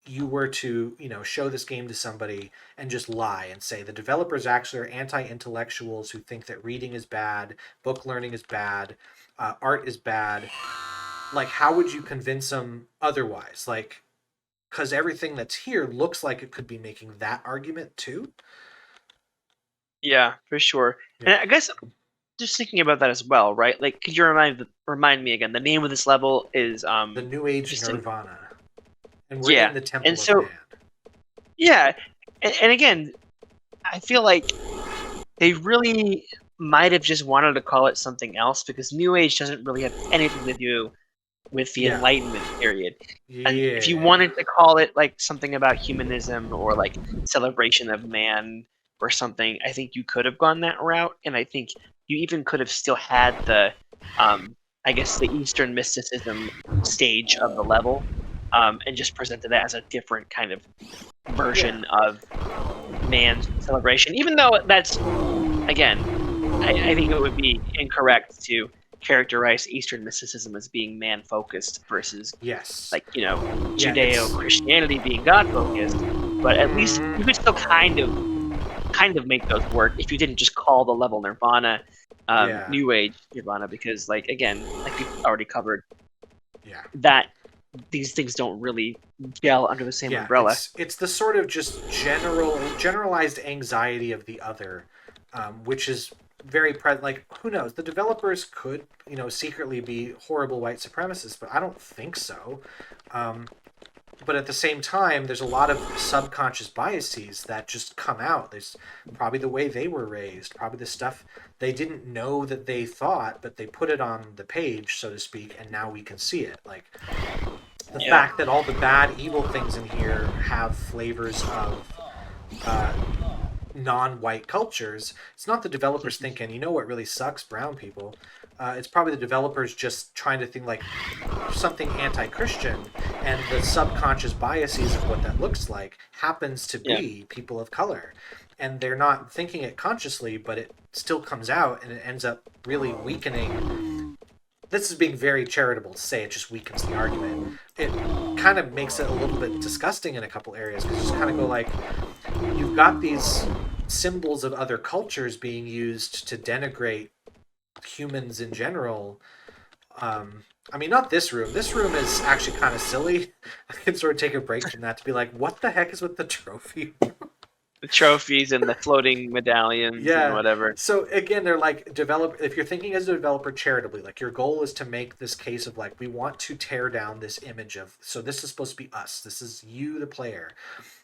[SPEAKER 1] you were to, show this game to somebody and just lie and say the developers actually are anti-intellectuals who think that reading is bad, book learning is bad, art is bad, like how would you convince them otherwise? Like, because everything that's here looks like it could be making that argument too.
[SPEAKER 2] Yeah, for sure.
[SPEAKER 1] Yeah.
[SPEAKER 2] And I guess just thinking about that as well, right? Like, could you remind me again? The name of this level is
[SPEAKER 1] The New Age
[SPEAKER 2] just
[SPEAKER 1] Nirvana, and we're in the Temple
[SPEAKER 2] and so
[SPEAKER 1] of Man.
[SPEAKER 2] yeah, and again, I feel like they really might have just wanted to call it something else because New Age doesn't really have anything to do with the
[SPEAKER 1] Yeah.
[SPEAKER 2] Enlightenment period.
[SPEAKER 1] Yeah.
[SPEAKER 2] And if you wanted to call it like something about humanism or like celebration of man or something, I think you could have gone that route. And I think you even could have still had the, I guess, the Eastern mysticism stage of the level, and just presented that as a different kind of version of man's celebration. Even though that's, again, I think it would be incorrect to characterize Eastern mysticism as being man-focused versus
[SPEAKER 1] yes,
[SPEAKER 2] like
[SPEAKER 1] Yeah,
[SPEAKER 2] Judeo-Christianity being God-focused, but at least you could still kind of kind of make those work if you didn't just call the level Nirvana,
[SPEAKER 1] Yeah.
[SPEAKER 2] New Age Nirvana, because like again, like we've already covered,
[SPEAKER 1] Yeah.
[SPEAKER 2] that these things don't really gel under the same
[SPEAKER 1] Yeah,
[SPEAKER 2] umbrella.
[SPEAKER 1] it's the sort of just generalized anxiety of the other, which is very like who knows? The developers could secretly be horrible white supremacists, but I don't think so. But at the same time, there's a lot of subconscious biases that just come out. There's probably the way they were raised, probably the stuff they didn't know that they thought, but they put it on the page, so to speak, and now we can see it. Like the fact that all the bad, evil things in here have flavors of non-white cultures. It's not the developers thinking, you know what really sucks, brown people. It's probably the developers just trying to think like something anti-Christian, and the subconscious biases of what that looks like happens to be people of color. And they're not thinking it consciously, but it still comes out, and it ends up really weakening. This is being very charitable to say it just weakens the argument. It kind of makes it a little bit disgusting in a couple areas, because you just kind of go like, you've got these symbols of other cultures being used to denigrate humans in general. I mean, not this room. This room is actually kind of silly. I can sort of take a break from that to be like, what the heck is with the trophy?
[SPEAKER 2] The trophies and the floating medallions and whatever.
[SPEAKER 1] So again, they're like, if you're thinking as a developer charitably, like your goal is to make this case of like, we want to tear down this image of, so this is supposed to be us. This is you, the player,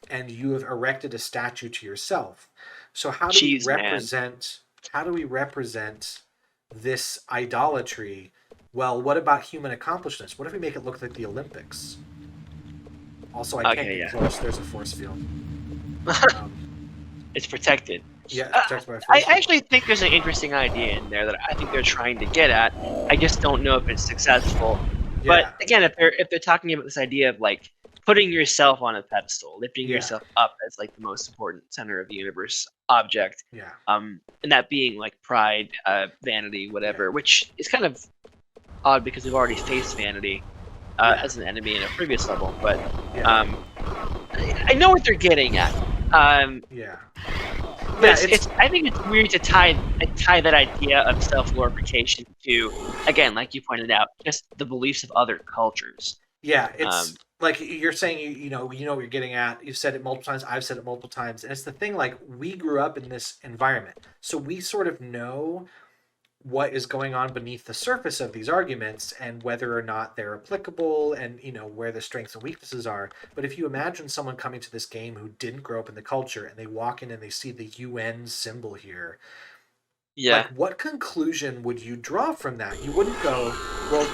[SPEAKER 1] and you have erected a statue to yourself. So how do we represent this idolatry? Well, what about human accomplishments? What if we make it look like the Olympics? Also, I can't get close. There's a force field.
[SPEAKER 2] It's protected.
[SPEAKER 1] Yeah, it's protected by a force field.
[SPEAKER 2] I actually think there's an interesting idea in there that I think they're trying to get at. I just don't know if it's successful. But again, if they're talking about this idea of like putting yourself on a pedestal, lifting yourself up as like the most important center of the universe object, and that being like pride, vanity, whatever, which is kind of odd because we've already faced vanity as an enemy in a previous level. But I know what they're getting at. But I think it's weird to tie that idea of self-glorification to, again, like you pointed out, just the beliefs of other cultures.
[SPEAKER 1] Yeah, it's like you're saying, you know what you're getting at. You've said it multiple times. I've said it multiple times. And it's the thing, like, we grew up in this environment. So we sort of know what is going on beneath the surface of these arguments and whether or not they're applicable and, where the strengths and weaknesses are. But if you imagine someone coming to this game who didn't grow up in the culture and they walk in and they see the UN symbol here, like, what conclusion would you draw from that? You wouldn't go, well,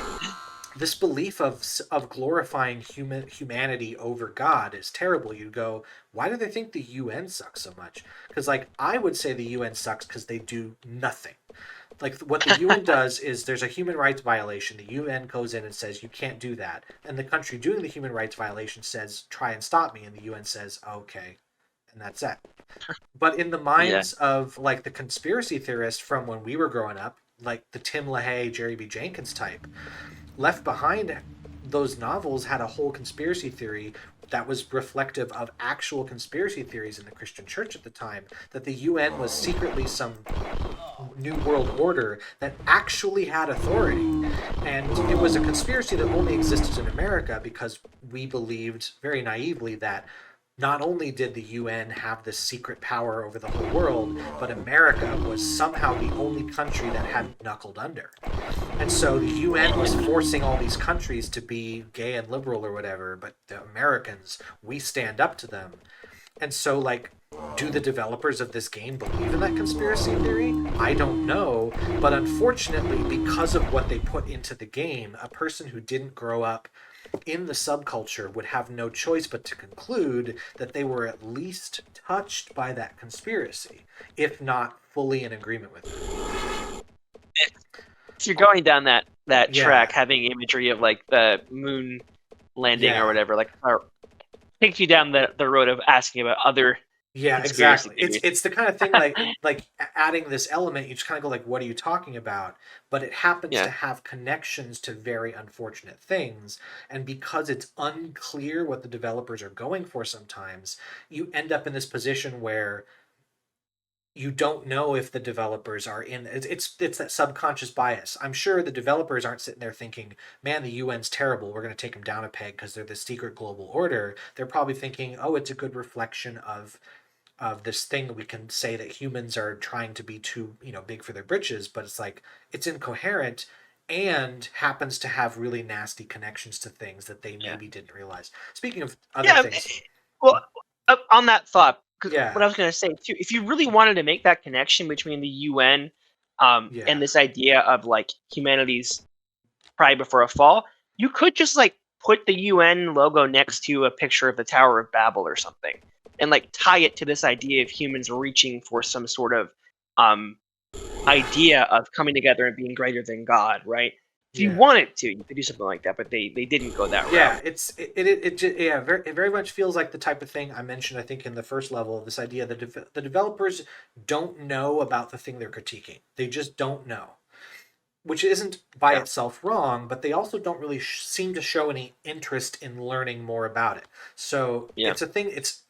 [SPEAKER 1] this belief of glorifying humanity over God is terrible. You'd go, why do they think the UN sucks so much? Because, like, I would say the UN sucks because they do nothing. Like, what the UN does is there's a human rights violation. The UN goes in and says, you can't do that. And the country doing the human rights violation says, try and stop me. And the UN says, okay. And that's it. But in the minds of, like, the conspiracy theorists from when we were growing up, like the Tim LaHaye, Jerry B. Jenkins type, Left Behind, those novels had a whole conspiracy theory that was reflective of actual conspiracy theories in the Christian church at the time, that the UN was secretly some new world order that actually had authority. And it was a conspiracy that only existed in America because we believed very naively that not only did the UN have this secret power over the whole world, but America was somehow the only country that hadn't knuckled under. And so the UN was forcing all these countries to be gay and liberal or whatever, but the Americans, we stand up to them. And so, like, do the developers of this game believe in that conspiracy theory? I don't know. But unfortunately, because of what they put into the game, a person who didn't grow up in the subculture would have no choice but to conclude that they were at least touched by that conspiracy, if not fully in agreement with it.
[SPEAKER 2] If you're going down that track, having imagery of like the moon landing or whatever, like, takes you down the road of asking about other.
[SPEAKER 1] Yeah, exactly. It's the kind of thing like adding this element, you just kind of go like, what are you talking about? But it happens to have connections to very unfortunate things. And because it's unclear what the developers are going for sometimes, you end up in this position where you don't know if the developers are in it's that subconscious bias. I'm sure the developers aren't sitting there thinking, man, the UN's terrible, we're going to take them down a peg because they're the secret global order. They're probably thinking, oh, it's a good reflection of this thing. We can say that humans are trying to be too, big for their britches, but it's like it's incoherent and happens to have really nasty connections to things that they maybe didn't realize. Speaking of other
[SPEAKER 2] Yeah.
[SPEAKER 1] things,
[SPEAKER 2] Well, on that thought, because
[SPEAKER 1] yeah,
[SPEAKER 2] what I was going to say too, if you really wanted to make that connection between the UN
[SPEAKER 1] yeah,
[SPEAKER 2] and this idea of like humanity's pride before a fall, you could just like put the UN logo next to a picture of the Tower of Babel or something, and like tie it to this idea of humans reaching for some sort of um, idea of coming together and being greater than God, right? If you
[SPEAKER 1] yeah.
[SPEAKER 2] wanted to, you could do something like that, but they didn't go that
[SPEAKER 1] Yeah,
[SPEAKER 2] route.
[SPEAKER 1] it very much feels like the type of thing I mentioned, I think, in the first level. This idea that the developers don't know about the thing they're critiquing. They just don't know, which isn't by
[SPEAKER 2] Yeah.
[SPEAKER 1] itself wrong, but they also don't really seem to show any interest in learning more about it. So
[SPEAKER 2] Yeah.
[SPEAKER 1] it's a thing. It's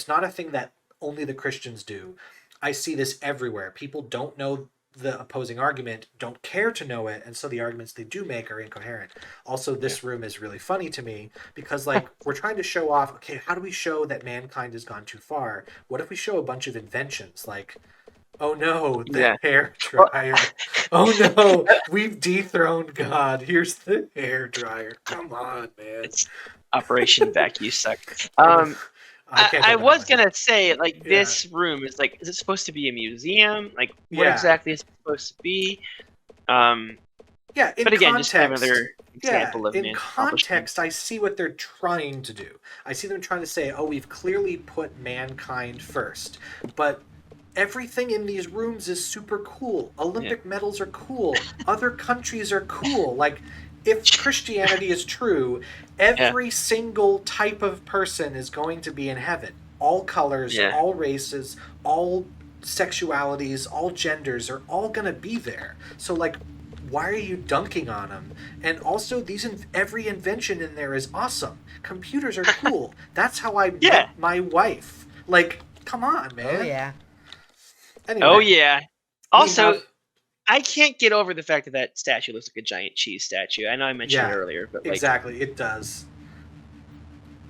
[SPEAKER 1] not a thing that only the Christians do. I see this everywhere. People don't know the opposing argument, don't care to know it, and so the arguments they do make are incoherent. Also, this room is really funny to me because, like, we're trying to show off, okay, how do we show that mankind has gone too far? What if we show a bunch of inventions, like, oh no, the
[SPEAKER 2] Yeah.
[SPEAKER 1] hair
[SPEAKER 2] Well,
[SPEAKER 1] dryer. Oh no, we've dethroned God. Here's the hair dryer. Come on, man.
[SPEAKER 2] it's Operation Vacuum Suck.
[SPEAKER 1] I can't
[SPEAKER 2] I
[SPEAKER 1] go down
[SPEAKER 2] was
[SPEAKER 1] like that.
[SPEAKER 2] gonna say, like,
[SPEAKER 1] Yeah.
[SPEAKER 2] this room is like, is it supposed to be a museum? Like, what
[SPEAKER 1] Yeah.
[SPEAKER 2] exactly is it supposed to be?
[SPEAKER 1] Yeah, in
[SPEAKER 2] But again, just kind of
[SPEAKER 1] context.
[SPEAKER 2] another
[SPEAKER 1] Yeah,
[SPEAKER 2] example of
[SPEAKER 1] in
[SPEAKER 2] man's accomplishment.
[SPEAKER 1] context, I see what they're trying to do. I see them trying to say, oh, we've clearly put mankind first. But everything in these rooms is super cool. Olympic medals are cool. Other countries are cool. Like, if Christianity is true, every single type of person is going to be in heaven. All colors,
[SPEAKER 2] Yeah.
[SPEAKER 1] all races, all sexualities, all genders are all going to be there. So, like, why are you dunking on them? And also, every invention in there is awesome. Computers are cool. That's how I met my wife. Like, come on, man.
[SPEAKER 3] Oh yeah.
[SPEAKER 1] Anyway,
[SPEAKER 2] Oh yeah.
[SPEAKER 1] we
[SPEAKER 2] Also,
[SPEAKER 1] have-
[SPEAKER 2] I can't get over the fact that that statue looks like a giant cheese statue. I know I mentioned it earlier, but like,
[SPEAKER 1] exactly, it does.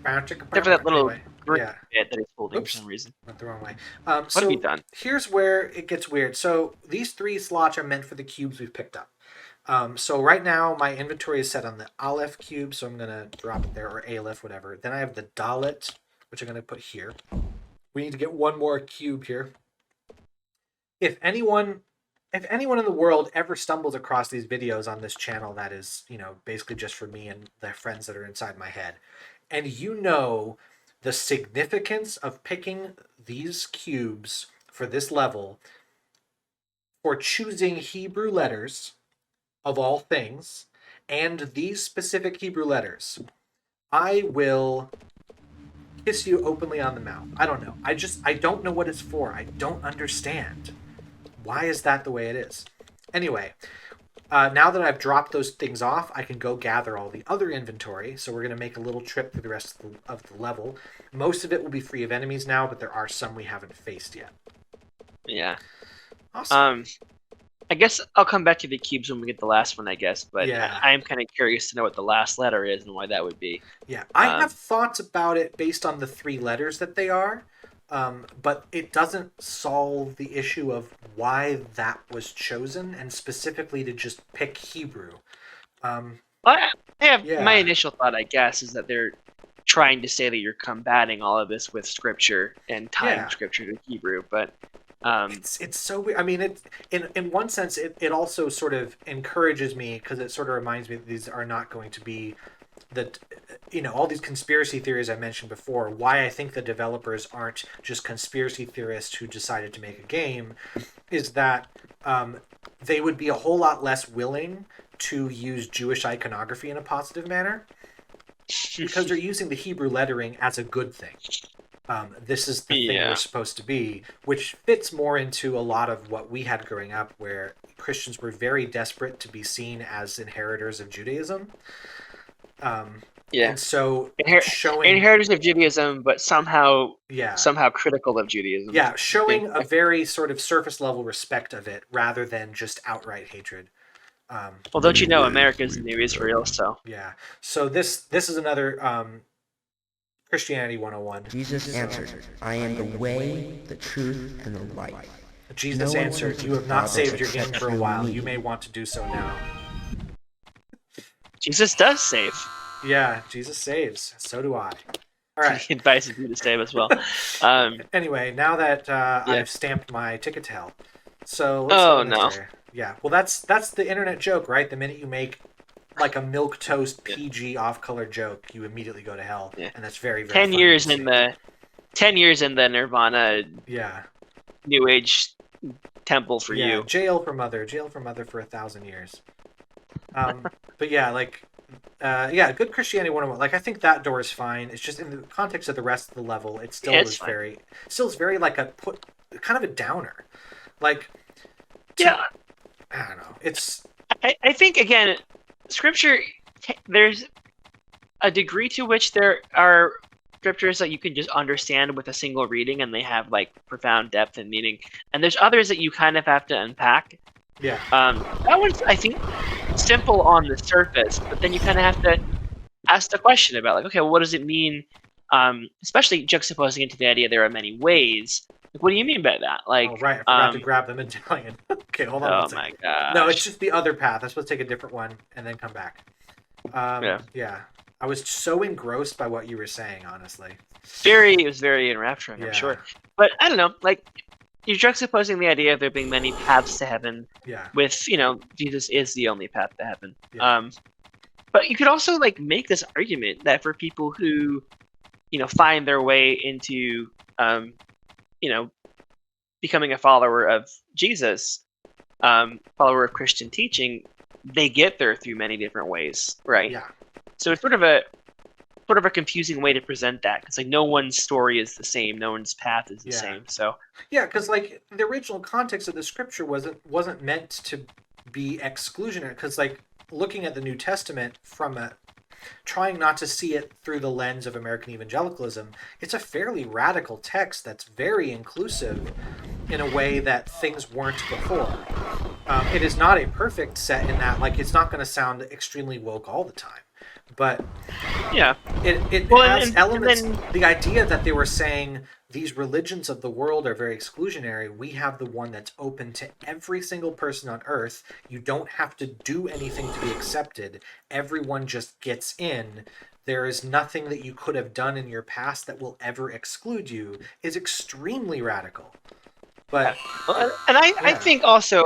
[SPEAKER 2] except for that little
[SPEAKER 1] Anyway,
[SPEAKER 2] green
[SPEAKER 1] yeah.
[SPEAKER 2] bit that it's holding
[SPEAKER 1] Oops.
[SPEAKER 2] for some reason.
[SPEAKER 1] Went the wrong way.
[SPEAKER 2] What
[SPEAKER 1] So
[SPEAKER 2] have you done?
[SPEAKER 1] here's where it gets weird. So these 3 slots are meant for the cubes we've picked up. So right now my inventory is set on the Aleph cube, so I'm gonna drop it there, or Aleph, whatever. Then I have the Dalet, which I'm gonna put here. We need to get one more cube here. If anyone in the world ever stumbles across these videos on this channel, that is, basically just for me and the friends that are inside my head, and the significance of picking these cubes for this level, for choosing Hebrew letters of all things, and these specific Hebrew letters, I will kiss you openly on the mouth. I don't know. I don't know what it's for. I don't understand. Why is that the way it is? Anyway, now that I've dropped those things off, I can go gather all the other inventory. So we're going to make a little trip through the rest of the level. Most of it will be free of enemies now, but there are some we haven't faced yet.
[SPEAKER 2] Yeah.
[SPEAKER 1] Awesome.
[SPEAKER 2] I guess I'll come back to the cubes when we get the last one, I guess. But
[SPEAKER 1] Yeah.
[SPEAKER 2] I'm kind of curious to know what the last letter is and why that would be.
[SPEAKER 1] Yeah, I have thoughts about it based on the 3 letters that they are, but it doesn't solve the issue of why that was chosen, and specifically to just pick Hebrew.
[SPEAKER 2] I have
[SPEAKER 1] Yeah.
[SPEAKER 2] my initial thought, I guess, is that they're trying to say that you're combating all of this with scripture and tying
[SPEAKER 1] Yeah.
[SPEAKER 2] scripture to Hebrew, but
[SPEAKER 1] It's so weird. I mean, it in one sense, it also sort of encourages me, because it sort of reminds me that these are not going to be that, all these conspiracy theories I mentioned before. Why I think the developers aren't just conspiracy theorists who decided to make a game is that they would be a whole lot less willing to use Jewish iconography in a positive manner, because they're using the Hebrew lettering as a good thing. This is the thing we're supposed to be, which fits more into a lot of what we had growing up, where Christians were very desperate to be seen as inheritors of Judaism.
[SPEAKER 2] Yeah.
[SPEAKER 1] And so showing
[SPEAKER 2] Inheritors of Judaism, but somehow
[SPEAKER 1] yeah
[SPEAKER 2] critical of Judaism.
[SPEAKER 1] yeah showing a very sort of surface level respect of it rather than just outright hatred.
[SPEAKER 2] Well, don't you know
[SPEAKER 4] New Age
[SPEAKER 2] America's the new Israel? So
[SPEAKER 1] Yeah. So this is another Christianity 101.
[SPEAKER 3] Jesus answered, I am the way, the truth, and the life.
[SPEAKER 1] Jesus
[SPEAKER 3] No one
[SPEAKER 1] answered,
[SPEAKER 3] comes to
[SPEAKER 1] "You have
[SPEAKER 3] the
[SPEAKER 1] not
[SPEAKER 3] Father
[SPEAKER 1] saved your game
[SPEAKER 3] except
[SPEAKER 1] for a
[SPEAKER 3] through
[SPEAKER 1] while.
[SPEAKER 3] me."
[SPEAKER 1] You may want to do so now."
[SPEAKER 2] Jesus does save.
[SPEAKER 1] Yeah, Jesus saves. So do I. All right.
[SPEAKER 2] He advises you to save as well.
[SPEAKER 1] Anyway, now that
[SPEAKER 2] Yeah.
[SPEAKER 1] I've stamped my ticket to hell, so let's
[SPEAKER 2] Oh
[SPEAKER 1] go in
[SPEAKER 2] no.
[SPEAKER 1] there. Yeah. Well, that's the internet joke, right? The minute you make like a milk toast PG off-color joke, you immediately go to hell,
[SPEAKER 2] Yeah.
[SPEAKER 1] and that's very
[SPEAKER 2] 10
[SPEAKER 1] funny
[SPEAKER 2] years
[SPEAKER 1] to
[SPEAKER 2] in
[SPEAKER 1] see.
[SPEAKER 2] the 10 years in the Nirvana
[SPEAKER 1] yeah.
[SPEAKER 2] New Age temple for you.
[SPEAKER 1] Jail for mother for 1,000 years. But yeah, like, good Christianity 101. Like, I think that door is fine. It's just in the context of the rest of the level, it still
[SPEAKER 2] It's
[SPEAKER 1] is
[SPEAKER 2] fine.
[SPEAKER 1] very like kind of a downer. Like,
[SPEAKER 2] Yeah.
[SPEAKER 1] I don't know. It's
[SPEAKER 2] I think again, scripture. There's a degree to which there are scriptures that you can just understand with a single reading, and they have like profound depth and meaning. And there's others that you kind of have to unpack.
[SPEAKER 1] yeah,
[SPEAKER 2] That one's, I think, simple on the surface, but then you kind of have to ask the question about, like, okay, well, what does it mean? Especially juxtaposing it to the idea there are many ways. Like, what do you mean by that? Like,
[SPEAKER 1] oh right, I forgot to grab the medallion. Okay, hold on.
[SPEAKER 2] oh
[SPEAKER 1] one second.
[SPEAKER 2] my gosh.
[SPEAKER 1] No, it's just the other path. I'm supposed to take a different one and then come back.
[SPEAKER 2] Yeah.
[SPEAKER 1] I was so engrossed by what you were saying, honestly.
[SPEAKER 2] It was very enrapturing, I'm
[SPEAKER 1] Yeah.
[SPEAKER 2] sure. But I don't know, like, you're juxtaposing the idea of there being many paths to heaven
[SPEAKER 1] Yeah.
[SPEAKER 2] with, Jesus is the only path to heaven.
[SPEAKER 1] Yeah.
[SPEAKER 2] But you could also like make this argument that for people who, find their way into, becoming a follower of Jesus, follower of Christian teaching, they get there through many different ways, right?
[SPEAKER 1] Yeah.
[SPEAKER 2] So it's sort of a confusing way to present that, because like no one's story is the same, no one's path is the
[SPEAKER 1] Yeah.
[SPEAKER 2] same. So
[SPEAKER 1] Yeah, because like the original context of the scripture wasn't meant to be exclusionary. Because like looking at the New Testament from trying not to see it through the lens of American evangelicalism, it's a fairly radical text that's very inclusive in a way that things weren't before. It is not a perfect set in that, like, it's not going to sound extremely woke all the time, but
[SPEAKER 2] yeah,
[SPEAKER 1] it has elements. The idea that they were saying these religions of the world are very exclusionary. We have the one that's open to every single person on earth. You don't have to do anything to be accepted. Everyone just gets in. There is nothing that you could have done in your past that will ever exclude you, is extremely radical. But
[SPEAKER 2] well, and I think also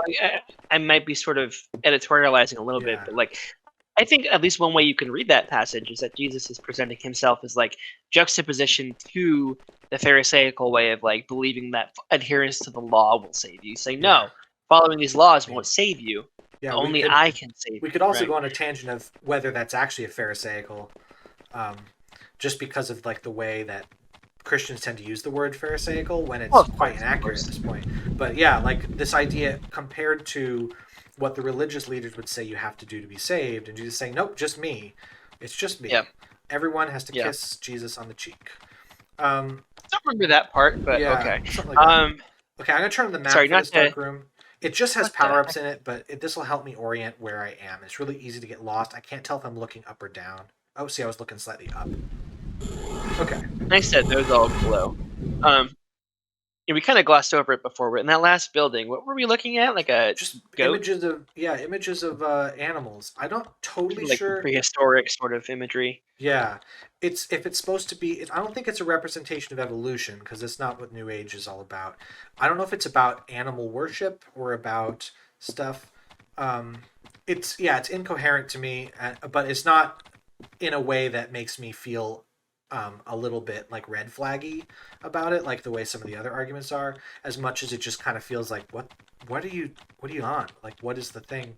[SPEAKER 2] I might be sort of editorializing a little bit, but like I think at least one way you can read that passage is that Jesus is presenting himself as like juxtaposition to the Pharisaical way of like believing that adherence to the law will save you. Saying no, following these laws won't save you.
[SPEAKER 1] Yeah,
[SPEAKER 2] only I can save you.
[SPEAKER 1] We could also
[SPEAKER 2] right?
[SPEAKER 1] go on a tangent of whether that's actually a Pharisaical, just because of like the way that Christians tend to use the word Pharisaical when it's quite inaccurate at this point. But yeah, like this idea compared to what the religious leaders would say you have to do to be saved, and Jesus saying, nope, just me. It's just me.
[SPEAKER 2] Yep.
[SPEAKER 1] Everyone has to kiss Jesus on the cheek.
[SPEAKER 2] I don't remember that part, but okay.
[SPEAKER 1] Something like that. Okay, I'm going to turn on the map for this dark room. It just has power-ups in it, but this will help me orient where I am. It's really easy to get lost. I can't tell if I'm looking up or down. Oh, see, I was looking slightly up. Okay.
[SPEAKER 2] I said those all glow. We kind of glossed over it before, but in that last building, what were we looking at? Like a
[SPEAKER 1] just
[SPEAKER 2] goat?
[SPEAKER 1] images of animals. I'm not totally
[SPEAKER 2] like
[SPEAKER 1] sure.
[SPEAKER 2] Prehistoric sort of imagery.
[SPEAKER 1] Yeah, if it's supposed to be. I don't think it's a representation of evolution, because that's not what New Age is all about. I don't know if it's about animal worship or about stuff. It's incoherent to me, but it's not in a way that makes me feel a little bit like red flaggy about it, like the way some of the other arguments are, as much as it just kind of feels like what are you on? Like, what is the thing?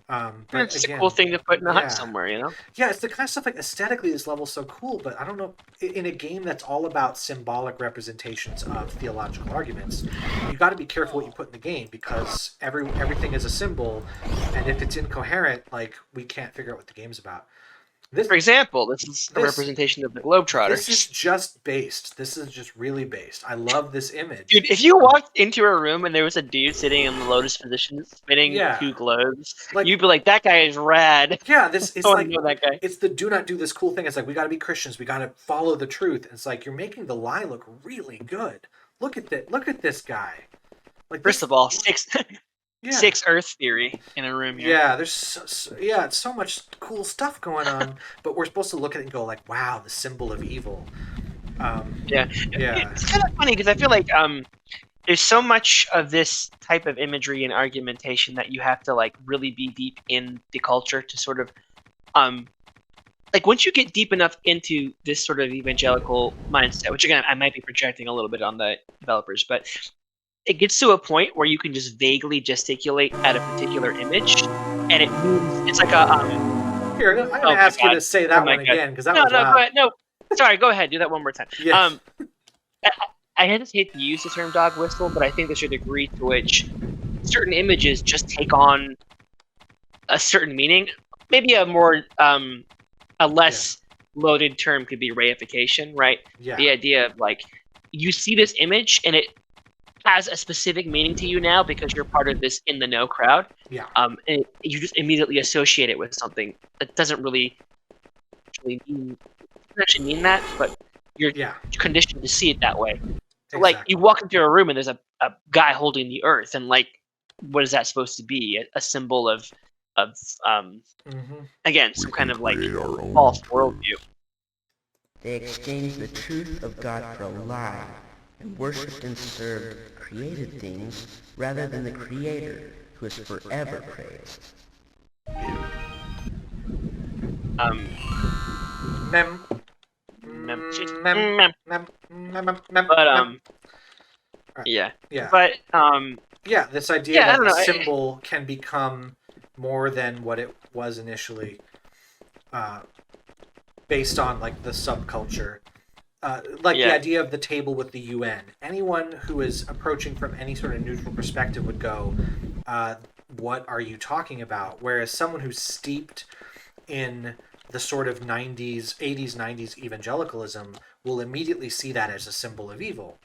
[SPEAKER 1] But
[SPEAKER 2] it's a cool thing to put in a hut somewhere,
[SPEAKER 1] Yeah, it's the kind of stuff like aesthetically this level's so cool, but I don't know, in a game that's all about symbolic representations of theological arguments, you got to be careful what you put in the game, because everything is a symbol, and if it's incoherent, like, we can't figure out what the game's about.
[SPEAKER 2] For example, this is a representation of the Globetrotters.
[SPEAKER 1] This is just based. This is just really based. I love this image.
[SPEAKER 2] Dude, if you walked into a room and there was a dude sitting in the lotus position spinning two globes, you'd be like, that guy is rad.
[SPEAKER 1] Yeah, it's like,
[SPEAKER 2] know that guy.
[SPEAKER 1] It's the do not do this cool thing. It's like, we got to be Christians. We got to follow the truth. And it's like, you're making the lie look really good. Look at that. Look at this guy. Like,
[SPEAKER 2] first of all, six Earth theory in a room here.
[SPEAKER 1] Yeah, it's so much cool stuff going on, but we're supposed to look at it and go like, wow, the symbol of evil.
[SPEAKER 2] Yeah. It's kind of funny because I feel like there's so much of this type of imagery and argumentation that you have to like really be deep in the culture to sort of like once you get deep enough into this sort of evangelical mindset, which again I might be projecting a little bit on the developers, but it gets to a point where you can just vaguely gesticulate at a particular image, and it means it's like a.
[SPEAKER 1] Here, I'm going to ask you to say that one again because that was loud.
[SPEAKER 2] No. Sorry, go ahead. Do that one more time.
[SPEAKER 1] Yes.
[SPEAKER 2] I hesitate to use the term dog whistle, but I think there's a degree to which certain images just take on a certain meaning. Maybe a more a less loaded term could be reification, right?
[SPEAKER 1] Yeah.
[SPEAKER 2] The idea of like you see this image and it has a specific meaning to you now because you're part of this in the know crowd.
[SPEAKER 1] Yeah.
[SPEAKER 2] And you just immediately associate it with something that doesn't really actually mean that, but you're conditioned to see it that way. So, like you walk into a room and there's a guy holding the earth, and like, what is that supposed to be? A symbol of again, some kind of like false worldview.
[SPEAKER 3] They exchanged the truth of God for a lie, and worshipped and served created things rather than the Creator, who is forever praised.
[SPEAKER 1] This idea that a symbol can become more than what it was initially, based on like the subculture. The idea of the table with the UN. Anyone who is approaching from any sort of neutral perspective would go, what are you talking about? Whereas someone who's steeped in the sort of 80s, 90s evangelicalism will immediately see that as a symbol of evil.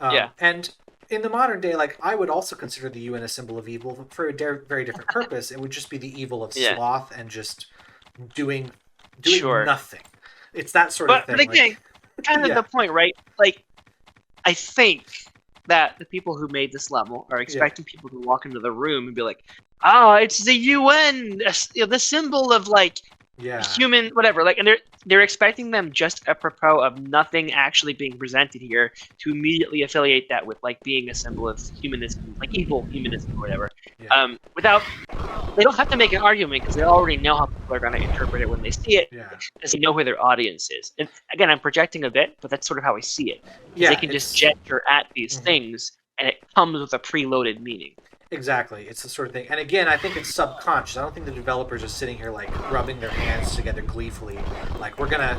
[SPEAKER 1] And in the modern day, like, I would also consider the UN a symbol of evil for a very different purpose. It would just be the evil of sloth and just doing nothing. It's that sort of thing.
[SPEAKER 2] But again, kind of the point, right? Like, I think that the people who made this level are expecting people to walk into the room and be like, "Oh, it's the UN, the symbol of like human whatever." Like, and they're expecting them just apropos of nothing actually being presented here to immediately affiliate that with like being a symbol of humanism, like evil humanism or whatever. Without they don't have to make an argument because they already know how people are going to interpret it when they see it, because they know who their audience is. And again, I'm projecting a bit, but that's sort of how I see it. They can just gesture at these things, and it comes with a preloaded meaning.
[SPEAKER 1] Exactly. It's the sort of thing. And again, I think it's subconscious. I don't think the developers are sitting here like rubbing their hands together gleefully. Like, we're going to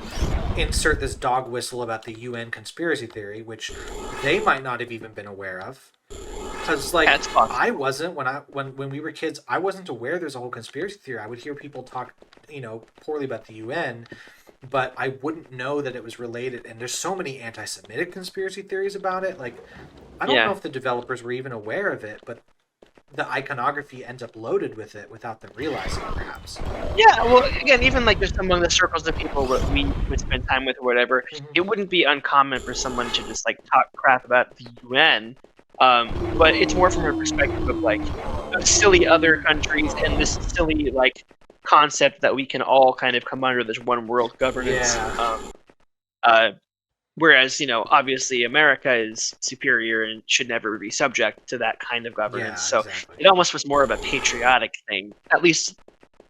[SPEAKER 1] insert this dog whistle about the UN conspiracy theory, which they might not have even been aware of. Because like I wasn't when we were kids, I wasn't aware there's a whole conspiracy theory. I would hear people talk, poorly about the UN, but I wouldn't know that it was related. And there's so many anti-Semitic conspiracy theories about it. Like, I don't know if the developers were even aware of it, but the iconography ends up loaded with it without them realizing it, perhaps.
[SPEAKER 2] Yeah, well, again, even like just among the circles of people that we would spend time with or whatever, it wouldn't be uncommon for someone to just like talk crap about the UN. But it's more from a perspective of like silly other countries and this silly like concept that we can all kind of come under this one world governance. Whereas, obviously America is superior and should never be subject to that kind of governance. So it almost was more of a patriotic thing, at least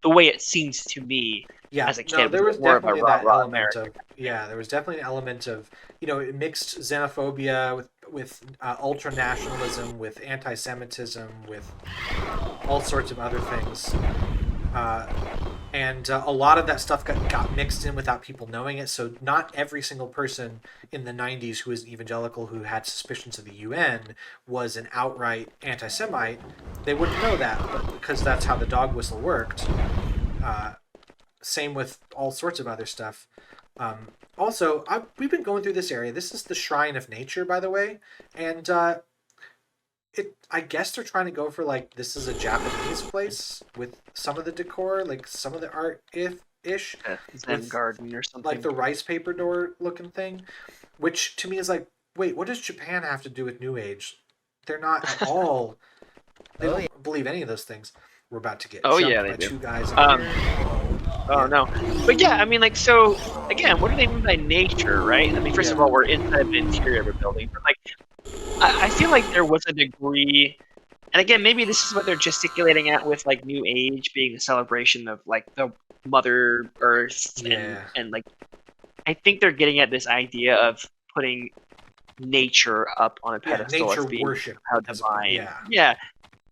[SPEAKER 2] the way it seems to me as a kid.
[SPEAKER 1] No, there was
[SPEAKER 2] more
[SPEAKER 1] definitely
[SPEAKER 2] of a
[SPEAKER 1] that
[SPEAKER 2] raw
[SPEAKER 1] element
[SPEAKER 2] American.
[SPEAKER 1] there was definitely an element of, it mixed xenophobia with ultra nationalism, with anti-Semitism, with all sorts of other things. And a lot of that stuff got mixed in without people knowing it. So not every single person in the 90s who was evangelical who had suspicions of the UN was an outright anti-Semite. They wouldn't know that, but because that's how the dog whistle worked. same with all sorts of other stuff. Also, we've been going through this area. This is the Shrine of Nature, by the way, and I guess they're trying to go for like this is a Japanese place with some of the decor, like some of the art ish,
[SPEAKER 2] Zen
[SPEAKER 1] with,
[SPEAKER 2] garden or something.
[SPEAKER 1] like the rice paper door looking thing, which to me is like, wait, what does Japan have to do with New Age? They're not at all. They don't believe any of those things. We're about to get jumped by two guys in here.
[SPEAKER 2] Oh no, but yeah, I mean, like, so again, what do they mean by nature, right? I mean, first of all, we're inside the interior of a building, but like, I feel like there was a degree, and again, maybe this is what they're gesticulating at with like New Age being a celebration of like the Mother Earth, and like, I think they're getting at this idea of putting nature up on a pedestal
[SPEAKER 1] nature
[SPEAKER 2] as being
[SPEAKER 1] worship,
[SPEAKER 2] how divine,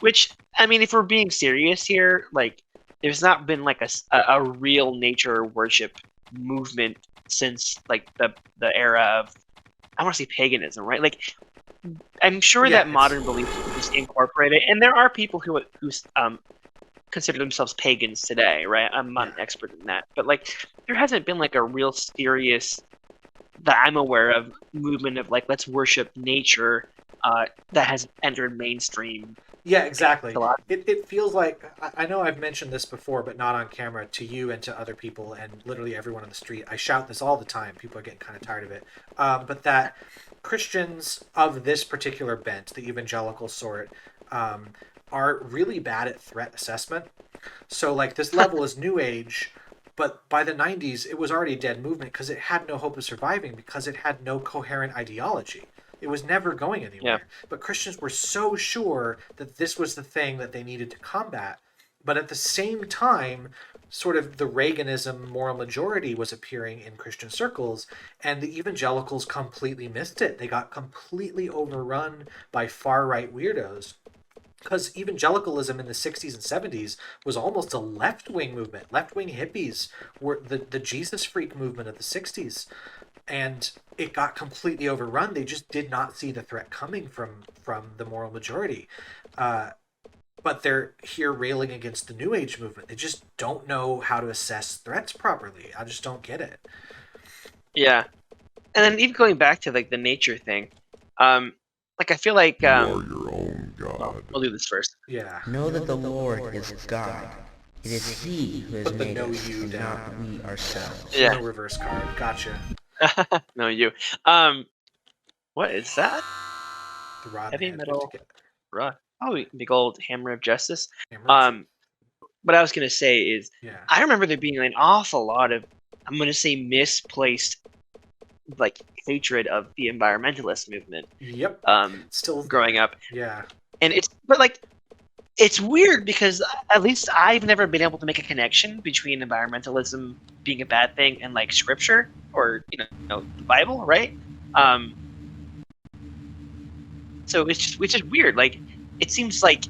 [SPEAKER 2] Which, I mean, if we're being serious here, like, there's not been like a real nature worship movement since like the era of, I want to say paganism, right? Like, I'm sure that modern beliefs just incorporate it, and there are people who consider themselves pagans today, right? I'm not an expert in that, but like, there hasn't been like a real serious, that I'm aware of, movement of like, let's worship nature that has entered mainstream.
[SPEAKER 1] Yeah, exactly. It feels like, I know I've mentioned this before, but not on camera, to you and to other people and literally everyone on the street. I shout this all the time. People are getting kind of tired of it. But that Christians of this particular bent, the evangelical sort, are really bad at threat assessment. So like this level is New Age, but by the 90s, it was already a dead movement because it had no hope of surviving because it had no coherent ideology. It was never going anywhere. But Christians were so sure that this was the thing that they needed to combat. But at the same time, sort of the Reaganism moral majority was appearing in Christian circles, and the evangelicals completely missed it. They got completely overrun by far-right weirdos. Because evangelicalism in the 60s and 70s was almost a left-wing movement. Left-wing hippies were the Jesus freak movement of the 60s. And it got completely overrun. They just did not see the threat coming from the moral majority. But they're here railing against the New Age movement. They just don't know how to assess threats properly. I just don't get it.
[SPEAKER 2] Yeah. And then even going back to like the nature thing, like I feel like
[SPEAKER 4] you are your own God.
[SPEAKER 2] We'll do this first.
[SPEAKER 1] Yeah.
[SPEAKER 3] Know that the Lord is God. It is He who has made us, and not we ourselves.
[SPEAKER 1] Yeah. No reverse card. Gotcha.
[SPEAKER 2] No, you. What is that?
[SPEAKER 1] The rod.
[SPEAKER 2] Heavy metal rod. Oh, big old hammer of justice. What I was gonna say is, I remember there being an awful lot of, I'm gonna say, misplaced like hatred of the environmentalist movement.
[SPEAKER 1] Yep. Still
[SPEAKER 2] growing up.
[SPEAKER 1] Yeah.
[SPEAKER 2] And it's weird because at least I've never been able to make a connection between environmentalism being a bad thing and like scripture or the Bible, right? So it's just weird. Like, it seems like,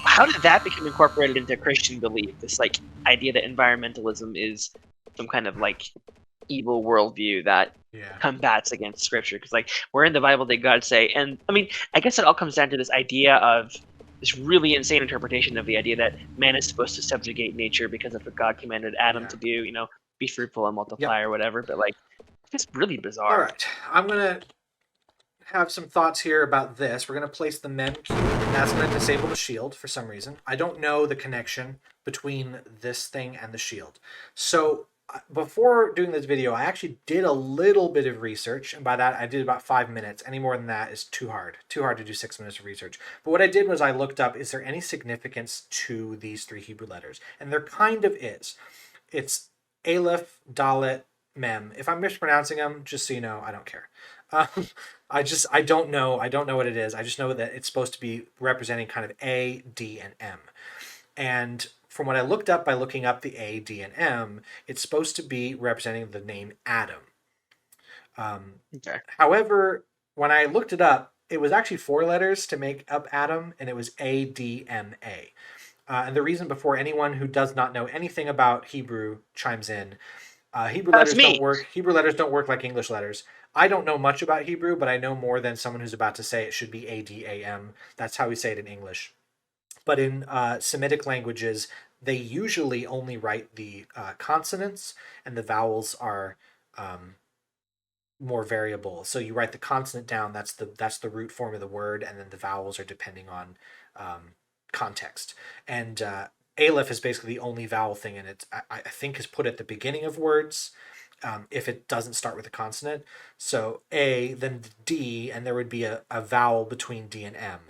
[SPEAKER 2] how did that become incorporated into Christian belief? This like idea that environmentalism is some kind of like evil worldview that combats against scripture. Because like, where in the Bible did God say? And I mean, I guess it all comes down to this idea of this really insane interpretation of the idea that man is supposed to subjugate nature because that's what God commanded Adam to do. Be fruitful and multiply or whatever. But like, it's really bizarre.
[SPEAKER 1] All right, I'm gonna have some thoughts here about this. We're gonna place the mem cube, and that's gonna disable the shield for some reason. I don't know the connection between this thing and the shield. So before doing this video, I actually did a little bit of research, and by that I did about 5 minutes. Any more than that is too hard to do 6 minutes of research. But what I did was I looked up, is there any significance to these 3 Hebrew letters? And there kind of is. It's Aleph, Dalet, Mem. If I'm mispronouncing them, just so you know, I don't care. I don't know what it is. I just know that it's supposed to be representing kind of A, D, and M. And from what I looked up by looking up the A, D, and M, it's supposed to be representing the name Adam. However, when I looked it up, it was actually 4 letters to make up Adam, and it was A-D-M-A. And the reason, before anyone who does not know anything about Hebrew chimes in, Hebrew letters don't work like English letters. I don't know much about Hebrew, but I know more than someone who's about to say it should be A-D-A-M. That's how we say it in English. But in Semitic languages, they usually only write the consonants, and the vowels are more variable. So you write the consonant down, that's the root form of the word, and then the vowels are depending on context. And Aleph is basically the only vowel thing, and I think is put at the beginning of words if it doesn't start with a consonant. So A, then D, and there would be a vowel between D and M.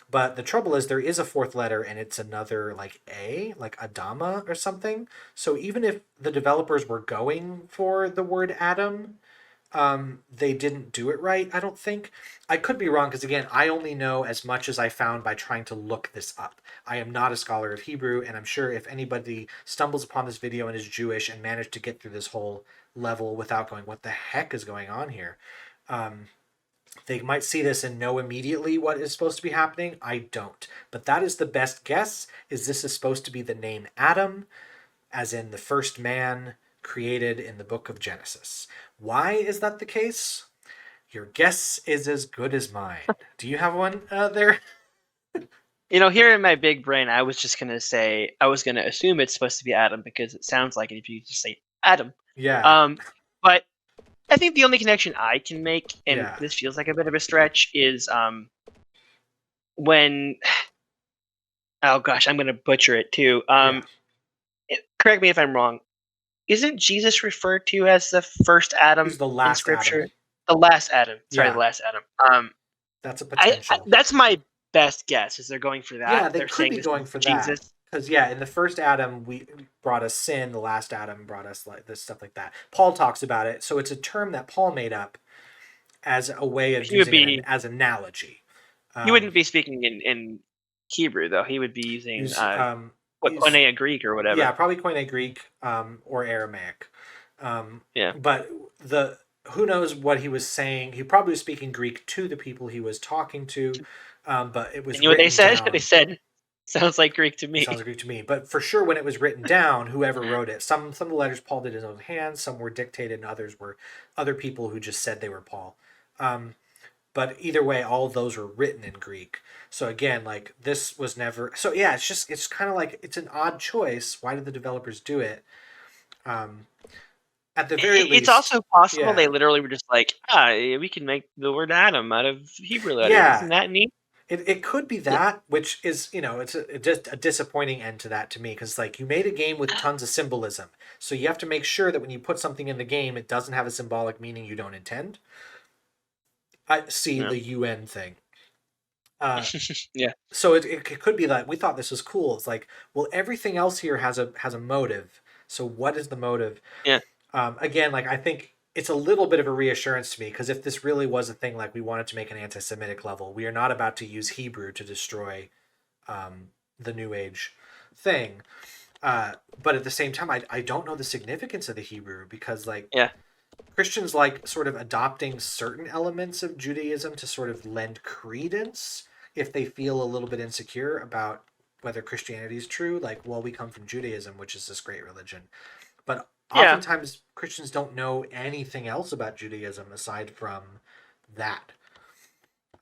[SPEAKER 1] But the trouble is there is a fourth letter, and it's another like A, like Adama or something. So even if the developers were going for the word Adam, they didn't do it right, I don't think. I could be wrong because, again, I only know as much as I found by trying to look this up. I am not a scholar of Hebrew, and I'm sure if anybody stumbles upon this video and is Jewish and managed to get through this whole level without going, what the heck is going on here? They might see this and know immediately what is supposed to be happening. I don't. But that is the best guess, is this is supposed to be the name Adam, as in the first man created in the book of Genesis. Why is that the case? Your guess is as good as mine. Do you have one there?
[SPEAKER 2] Here in my big brain, I was just gonna say, I was gonna assume it's supposed to be Adam because it sounds like it if you just say Adam.
[SPEAKER 1] Yeah.
[SPEAKER 2] But I think the only connection I can make, and
[SPEAKER 1] Yeah.
[SPEAKER 2] this feels like a bit of a stretch, is when. Oh gosh, I'm gonna butcher it too. Correct me if I'm wrong. Isn't Jesus referred to as the first Adam
[SPEAKER 1] He's the
[SPEAKER 2] in
[SPEAKER 1] last
[SPEAKER 2] Scripture?
[SPEAKER 1] Adam.
[SPEAKER 2] The last Adam. Sorry,
[SPEAKER 1] Yeah.
[SPEAKER 2] the last Adam.
[SPEAKER 1] That's a potential.
[SPEAKER 2] That's my best guess. Is they're going for that?
[SPEAKER 1] Yeah, they
[SPEAKER 2] They're
[SPEAKER 1] could
[SPEAKER 2] saying
[SPEAKER 1] be
[SPEAKER 2] this
[SPEAKER 1] going
[SPEAKER 2] is
[SPEAKER 1] for
[SPEAKER 2] Jesus.
[SPEAKER 1] that. Because, yeah, in the first Adam, we brought us sin. The last Adam brought us like this stuff like that. Paul talks about it. So it's a term that Paul made up as a way of
[SPEAKER 2] He would
[SPEAKER 1] using
[SPEAKER 2] be.
[SPEAKER 1] it as an analogy.
[SPEAKER 2] He wouldn't be speaking in Hebrew though. He would be using
[SPEAKER 1] use,
[SPEAKER 2] Koine Greek or whatever.
[SPEAKER 1] Yeah, probably Koine Greek or Aramaic.
[SPEAKER 2] Yeah.
[SPEAKER 1] But who knows what he was saying? He probably was speaking Greek to the people he was talking to, but it was.
[SPEAKER 2] And you know what they said?
[SPEAKER 1] Down.
[SPEAKER 2] They said, "Sounds like Greek to me."
[SPEAKER 1] Sounds like Greek to me. But for sure, when it was written down, whoever wrote it, some of the letters Paul did in his own hands, some were dictated, and others were other people who just said they were Paul. But either way, all of those were written in Greek. So again, like this was never. So yeah, it's kind of like it's an odd choice. Why did the developers do it? At the very least,
[SPEAKER 2] it's also possible
[SPEAKER 1] yeah.
[SPEAKER 2] they literally were just like, we can make the word Adam out of Hebrew letters.
[SPEAKER 1] Yeah.
[SPEAKER 2] Isn't that neat?
[SPEAKER 1] It could be that, which is, it's just a disappointing end to that to me, because like you made a game with tons of symbolism, so you have to make sure that when you put something in the game, it doesn't have a symbolic meaning you don't intend. I see the UN thing.
[SPEAKER 2] Yeah.
[SPEAKER 1] So it could be that we thought this was cool. It's like, well, everything else here has a motive. So what is the motive?
[SPEAKER 2] Yeah.
[SPEAKER 1] Again, like I think it's a little bit of a reassurance to me, because if this really was a thing, like we wanted to make an anti-Semitic level, we are not about to use Hebrew to destroy the New Age thing. But at the same time, I don't know the significance of the Hebrew, because like Christians like sort of adopting certain elements of Judaism to sort of lend credence if they feel a little bit insecure about whether Christianity is true. Like, well, we come from Judaism, which is this great religion. But oftentimes Christians don't know anything else about Judaism aside from that.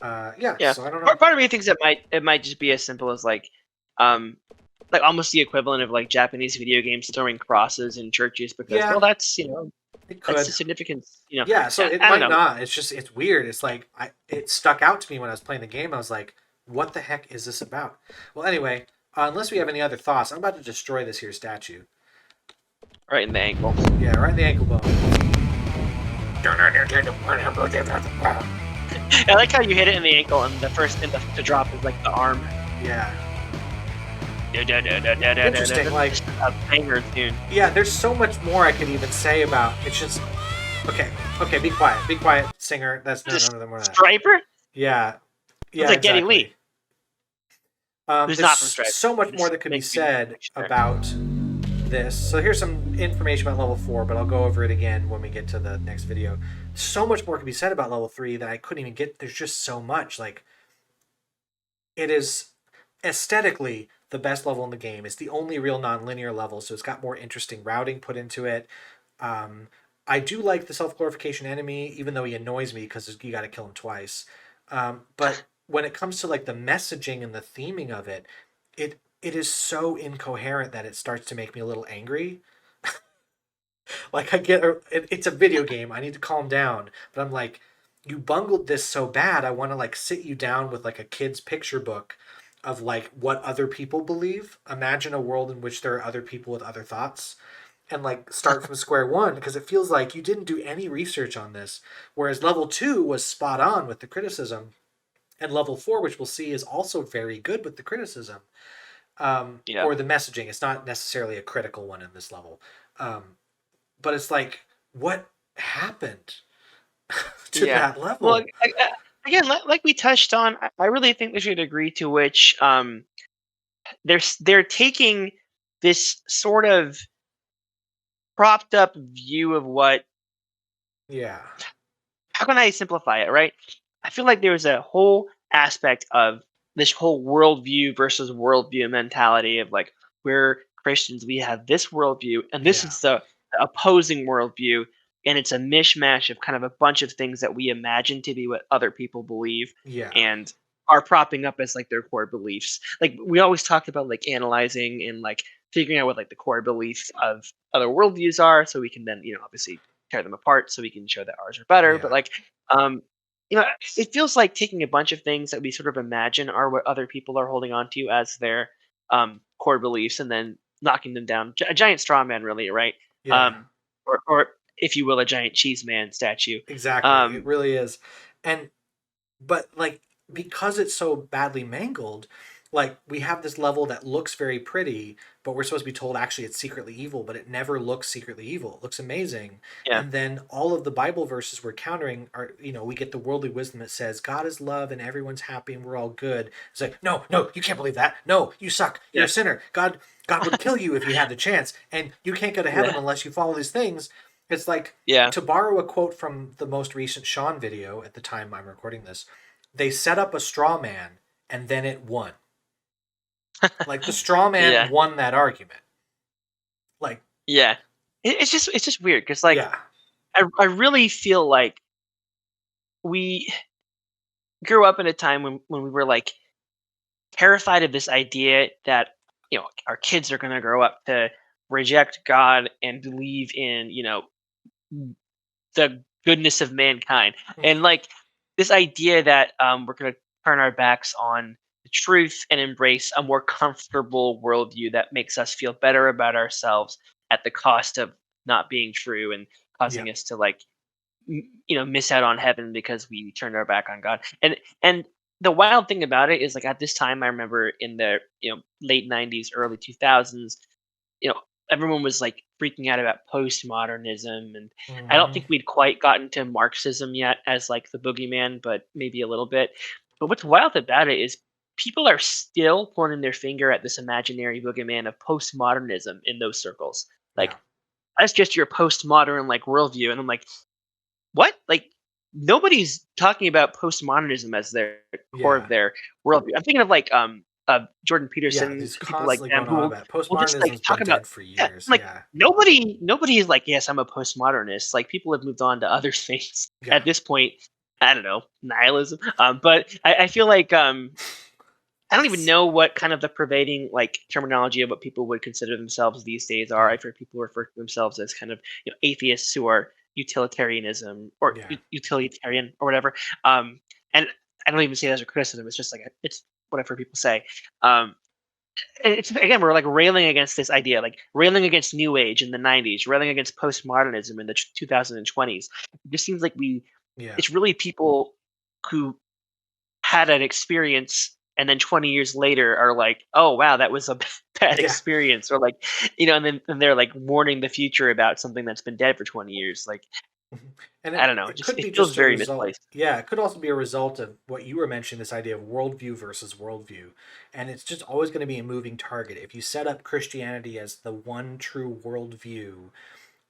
[SPEAKER 1] So I don't know.
[SPEAKER 2] Part of me thinks it might just be as simple as like almost the equivalent of like Japanese video games throwing crosses in churches, because well, that's that's the significance.
[SPEAKER 1] Yeah, so it might not. It's just it's weird. It's like it stuck out to me when I was playing the game. I was like, what the heck is this about? Well, anyway, unless we have any other thoughts, I'm about to destroy this here statue.
[SPEAKER 2] Right in the ankle.
[SPEAKER 1] Yeah, right in the ankle bone.
[SPEAKER 2] I like how you hit it in the ankle, and the first thing to drop is like the arm.
[SPEAKER 1] Yeah.
[SPEAKER 2] Interesting,
[SPEAKER 1] like
[SPEAKER 2] a banger tune.
[SPEAKER 1] Yeah, there's so much more I could even say about. It's just okay. Be quiet, singer. That's no more than that.
[SPEAKER 2] Striper.
[SPEAKER 1] Yeah.
[SPEAKER 2] It's like Geddy Lee.
[SPEAKER 1] There's so much more that could be said about this. So here's some information about level 4, but I'll go over it again when we get to the next video. So much more could be said about level 3 that I couldn't even get. There's just so much. Like, it is aesthetically the best level in the game. It's the only real non-linear level, so it's got more interesting routing put into it. I do like the self-glorification enemy, even though he annoys me because you got to kill him twice. But when it comes to like the messaging and the theming of it, it is so incoherent that it starts to make me a little angry. Like I get it's a video game. I need to calm down, but I'm like, you bungled this so bad. I want to like sit you down with like a kid's picture book of like what other people believe. Imagine a world in which there are other people with other thoughts, and like start from square one, because it feels like you didn't do any research on this. Whereas level 2 was spot on with the criticism, and level 4, which we'll see, is also very good with the criticism,
[SPEAKER 2] Yeah.
[SPEAKER 1] or the messaging. It's not necessarily a critical one in this level. Um, but it's like, what happened to
[SPEAKER 2] Yeah.
[SPEAKER 1] that
[SPEAKER 2] Well,
[SPEAKER 1] level?
[SPEAKER 2] again, like we touched on, I really think there's a degree to which they're taking this sort of propped up view of what.
[SPEAKER 1] Yeah.
[SPEAKER 2] How can I simplify it? Right. I feel like there's a whole aspect of this whole worldview versus worldview mentality of like, we're Christians, we have this worldview, and this
[SPEAKER 1] Yeah.
[SPEAKER 2] is the opposing worldview, and it's a mishmash of kind of a bunch of things that we imagine to be what other people believe
[SPEAKER 1] Yeah.
[SPEAKER 2] and are propping up as like their core beliefs. Like we always talked about like analyzing and like figuring out what like the core beliefs of other worldviews are, so we can then obviously tear them apart so we can show that ours are better. But
[SPEAKER 1] Yeah.
[SPEAKER 2] like um it feels like taking a bunch of things that we sort of imagine are what other people are holding on to as their core beliefs, and then knocking them down. A giant straw man, really, right?
[SPEAKER 1] Yeah.
[SPEAKER 2] Um, or if you will, a giant cheese man statue.
[SPEAKER 1] Exactly. It
[SPEAKER 2] Um,
[SPEAKER 1] really is. And but like, because it's so badly mangled, like we have this level that looks very pretty, but we're supposed to be told actually it's secretly evil, but it never looks secretly evil. It looks amazing.
[SPEAKER 2] yeah,
[SPEAKER 1] And then all of the Bible verses we're countering are, we get the worldly wisdom that says God is love and everyone's happy and we're all good. It's like, no, no, you can't believe that. No, you suck. You're
[SPEAKER 2] yeah,
[SPEAKER 1] a sinner. God would kill you if you had the chance, and you can't go to heaven
[SPEAKER 2] yeah,
[SPEAKER 1] unless you follow these things. It's like,
[SPEAKER 2] yeah,
[SPEAKER 1] to borrow a quote from the most recent Sean video at the time I'm recording this, they set up a straw man and then it won. Like the straw man
[SPEAKER 2] yeah,
[SPEAKER 1] won that argument. Like,
[SPEAKER 2] yeah. It's just weird because like
[SPEAKER 1] yeah,
[SPEAKER 2] I really feel like we grew up in a time when we were like terrified of this idea that our kids are going to grow up to reject God and believe in the goodness of mankind, and like this idea that we're going to turn our backs on the truth and embrace a more comfortable worldview that makes us feel better about ourselves at the cost of not being true and
[SPEAKER 1] yeah,
[SPEAKER 2] causing us to like miss out on heaven because we turned our back on God. And the wild thing about it is like at this time I remember in the late 90s, early 2000s, you know everyone was like freaking out about postmodernism, and I don't
[SPEAKER 1] mm-hmm.
[SPEAKER 2] think we'd quite gotten to Marxism yet as like the boogeyman, but maybe a little bit. But what's wild about it is people are still pointing their finger at this imaginary boogeyman of postmodernism in those circles.
[SPEAKER 1] Yeah,
[SPEAKER 2] Like that's just your postmodern like worldview, and I'm like, what? Like nobody's talking about postmodernism as their core of
[SPEAKER 1] yeah,
[SPEAKER 2] their worldview. I'm thinking of like Jordan
[SPEAKER 1] yeah.
[SPEAKER 2] Peterson,
[SPEAKER 1] These
[SPEAKER 2] people like
[SPEAKER 1] constantly
[SPEAKER 2] them
[SPEAKER 1] going
[SPEAKER 2] who
[SPEAKER 1] on
[SPEAKER 2] will,
[SPEAKER 1] about it.
[SPEAKER 2] will just like
[SPEAKER 1] Postmodernism's
[SPEAKER 2] talk
[SPEAKER 1] been
[SPEAKER 2] about,
[SPEAKER 1] dead for
[SPEAKER 2] yeah,
[SPEAKER 1] years.
[SPEAKER 2] like
[SPEAKER 1] Yeah,
[SPEAKER 2] nobody is like, yes, I'm a postmodernist. Like people have moved on to other things
[SPEAKER 1] yeah.
[SPEAKER 2] at this point. I don't know, nihilism. But I feel like I don't even
[SPEAKER 1] It's
[SPEAKER 2] know what kind of the pervading like terminology of what people would consider themselves these days are.
[SPEAKER 1] yeah,
[SPEAKER 2] I've heard people refer to themselves as kind of atheists who are utilitarianism or
[SPEAKER 1] yeah,
[SPEAKER 2] utilitarian or whatever. And I don't even say that as a criticism. It's just like it's what I've heard people say. Um, and it's again we're like railing against this idea, like railing against New Age in the '90s, railing against postmodernism in the 2020s. It just seems like
[SPEAKER 1] yeah,
[SPEAKER 2] it's really people who had an experience and then 20 years later are like, oh wow, that was a bad
[SPEAKER 1] yeah.
[SPEAKER 2] experience, or like and they're like warning the future about something that's been dead for 20 years. Like
[SPEAKER 1] Mhm. And
[SPEAKER 2] I
[SPEAKER 1] it,
[SPEAKER 2] don't know,
[SPEAKER 1] it
[SPEAKER 2] just
[SPEAKER 1] could
[SPEAKER 2] it
[SPEAKER 1] be
[SPEAKER 2] feels
[SPEAKER 1] just a
[SPEAKER 2] very
[SPEAKER 1] result.
[SPEAKER 2] misplaced.
[SPEAKER 1] Yeah, it could also be a result of what you were mentioning, this idea of worldview versus worldview. And it's just always going to be a moving target. If you set up Christianity as the one true worldview,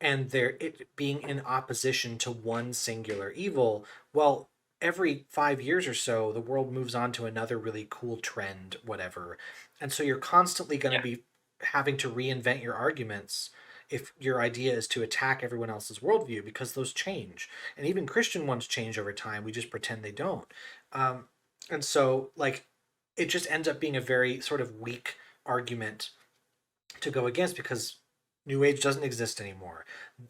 [SPEAKER 1] and there it being in opposition to one singular evil, well, every 5 years or so, the world moves on to another really cool trend, whatever. And so you're constantly going to
[SPEAKER 2] Yeah,
[SPEAKER 1] be having to reinvent your arguments if your idea is to attack everyone else's worldview, because those change. And even Christian ones change over time. We just pretend they don't. And so, like, it just ends up being a very sort of weak argument to go against because New Age doesn't exist anymore.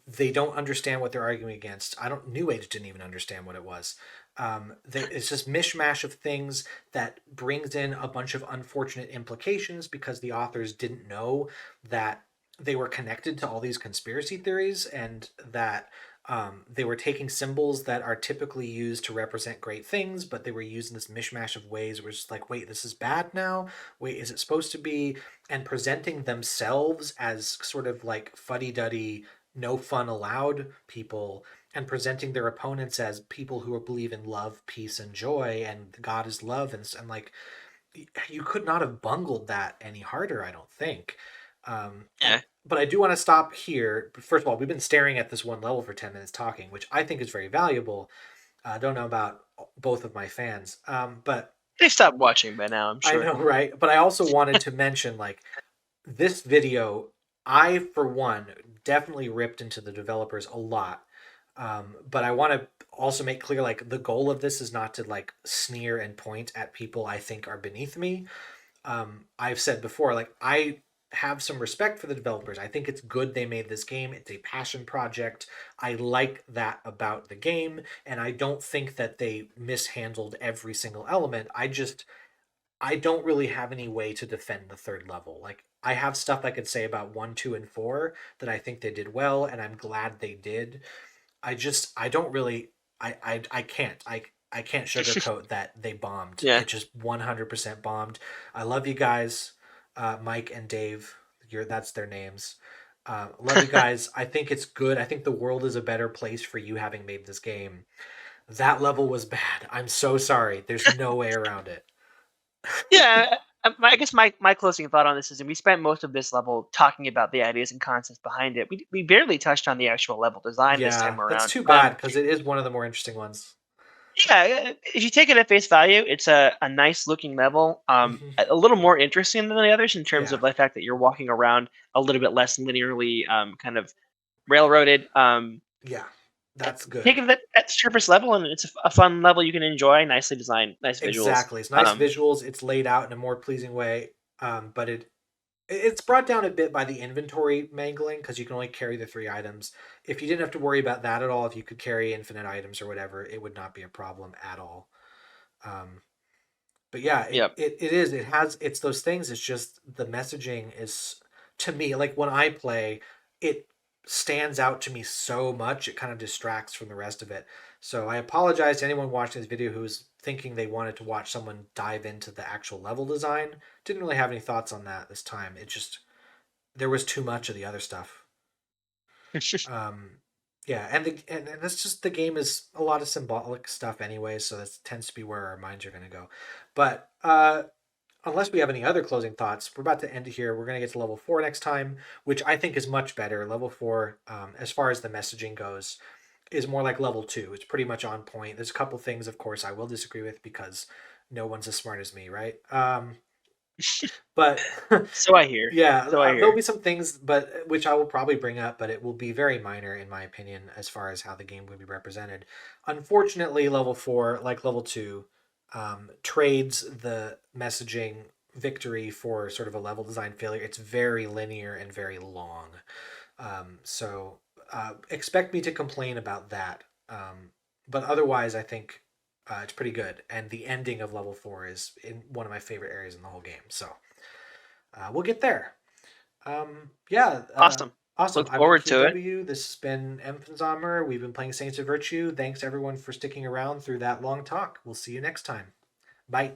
[SPEAKER 1] They don't understand what they're arguing against. New Age didn't even understand what it was. It's just mishmash of things that brings in a bunch of unfortunate implications because the authors didn't know that they were connected to all these conspiracy theories and that they were taking symbols that are typically used to represent great things, but they were using this mishmash of ways where it's just like, wait, this is bad now? Wait, is it supposed to be? And presenting themselves as sort of like fuddy-duddy, no fun allowed people, and presenting their opponents as people who believe in love, peace, and joy, and God is love, and like, you could not have bungled that any harder, I don't think.
[SPEAKER 2] Yeah.
[SPEAKER 1] But I do want to stop here. First of all, we've been staring at this one level for 10 minutes talking, which I think is very valuable. I don't know about both of my fans, but
[SPEAKER 2] They stopped watching by now, I'm
[SPEAKER 1] I
[SPEAKER 2] sure.
[SPEAKER 1] know, right? But I also wanted to mention, like, this video, I, for one, definitely ripped into the developers a lot. But I want to also make clear, like, the goal of this is not to, like, sneer and point at people I think are beneath me. I've said before, like, I have some respect for the developers. I think it's good they made this game. It's a passion project. I like that about the game, and I don't think that they mishandled every single element. I don't really have any way to defend the third level. Like, I have stuff I could say about 1, 2, and 4 that I think they did well, and I'm glad they did. I don't really I can't. I can't sugarcoat that they bombed.
[SPEAKER 2] Yeah.
[SPEAKER 1] It just 100% bombed. I love you guys, Mike and Dave. That's their names. Love you guys. I think it's good. I think the world is a better place for you having made this game. That level was bad. I'm so sorry. There's no way around it.
[SPEAKER 2] Yeah, I guess my closing thought on this is, and we spent most of this level talking about the ideas and concepts behind it. We barely touched on the actual level design this
[SPEAKER 1] Yeah,
[SPEAKER 2] time
[SPEAKER 1] that's
[SPEAKER 2] around.
[SPEAKER 1] too bad because it is one of the more interesting ones.
[SPEAKER 2] Yeah, if you take it at face value, it's a nice looking level.
[SPEAKER 1] Mhm.
[SPEAKER 2] A little more interesting than the others in terms
[SPEAKER 1] Yeah.
[SPEAKER 2] of the fact that you're walking around a little bit less linearly, kind of railroaded.
[SPEAKER 1] Yeah, that's
[SPEAKER 2] Take
[SPEAKER 1] good.
[SPEAKER 2] it at surface level, and it's a fun level you can enjoy. Nicely designed, nice visuals.
[SPEAKER 1] Exactly. It's nice visuals. It's laid out in a more pleasing way. But it's brought down a bit by the inventory mangling because you can only carry the 3 items. If you didn't have to worry about that at all, if you could carry infinite items or whatever, it would not be a problem at all. Um, but yeah,
[SPEAKER 2] Yep.
[SPEAKER 1] it is. It's those things. It's just the messaging is, to me, like when I play, it stands out to me so much. It kind of distracts from the rest of it. So I apologize to anyone watching this video who's thinking they wanted to watch someone dive into the actual level design. Didn't really have any thoughts on that this time. It just, there was too much of the other stuff. Um, yeah, and that's just, the game is a lot of symbolic stuff anyway, so that tends to be where our minds are going to go. But unless we have any other closing thoughts, we're about to end it here. We're going to get to level 4 next time, which I think is much better. Level 4, as far as the messaging goes, is more like level 2. It's pretty much on point. There's a couple things, of course, I will disagree with because no one's as smart as me, right? But
[SPEAKER 2] So I hear.
[SPEAKER 1] yeah,
[SPEAKER 2] So I
[SPEAKER 1] there'll
[SPEAKER 2] hear.
[SPEAKER 1] be some things, but which I will probably bring up, but it will be very minor in my opinion as far as how the game will be represented. Unfortunately, level 4, like level 2, trades the messaging victory for sort of a level design failure. It's very linear and very long. So expect me to complain about that. But otherwise, I think it's pretty good. And the ending of level 4 is in one of my favorite areas in the whole game. So we'll get there. Yeah.
[SPEAKER 2] Awesome.
[SPEAKER 1] Awesome.
[SPEAKER 2] Look
[SPEAKER 1] I've been
[SPEAKER 2] forward to it.
[SPEAKER 1] KW. This has been Empfindsamer. We've been playing Saints of Virtue. Thanks everyone for sticking around through that long talk. We'll see you next time. Bye.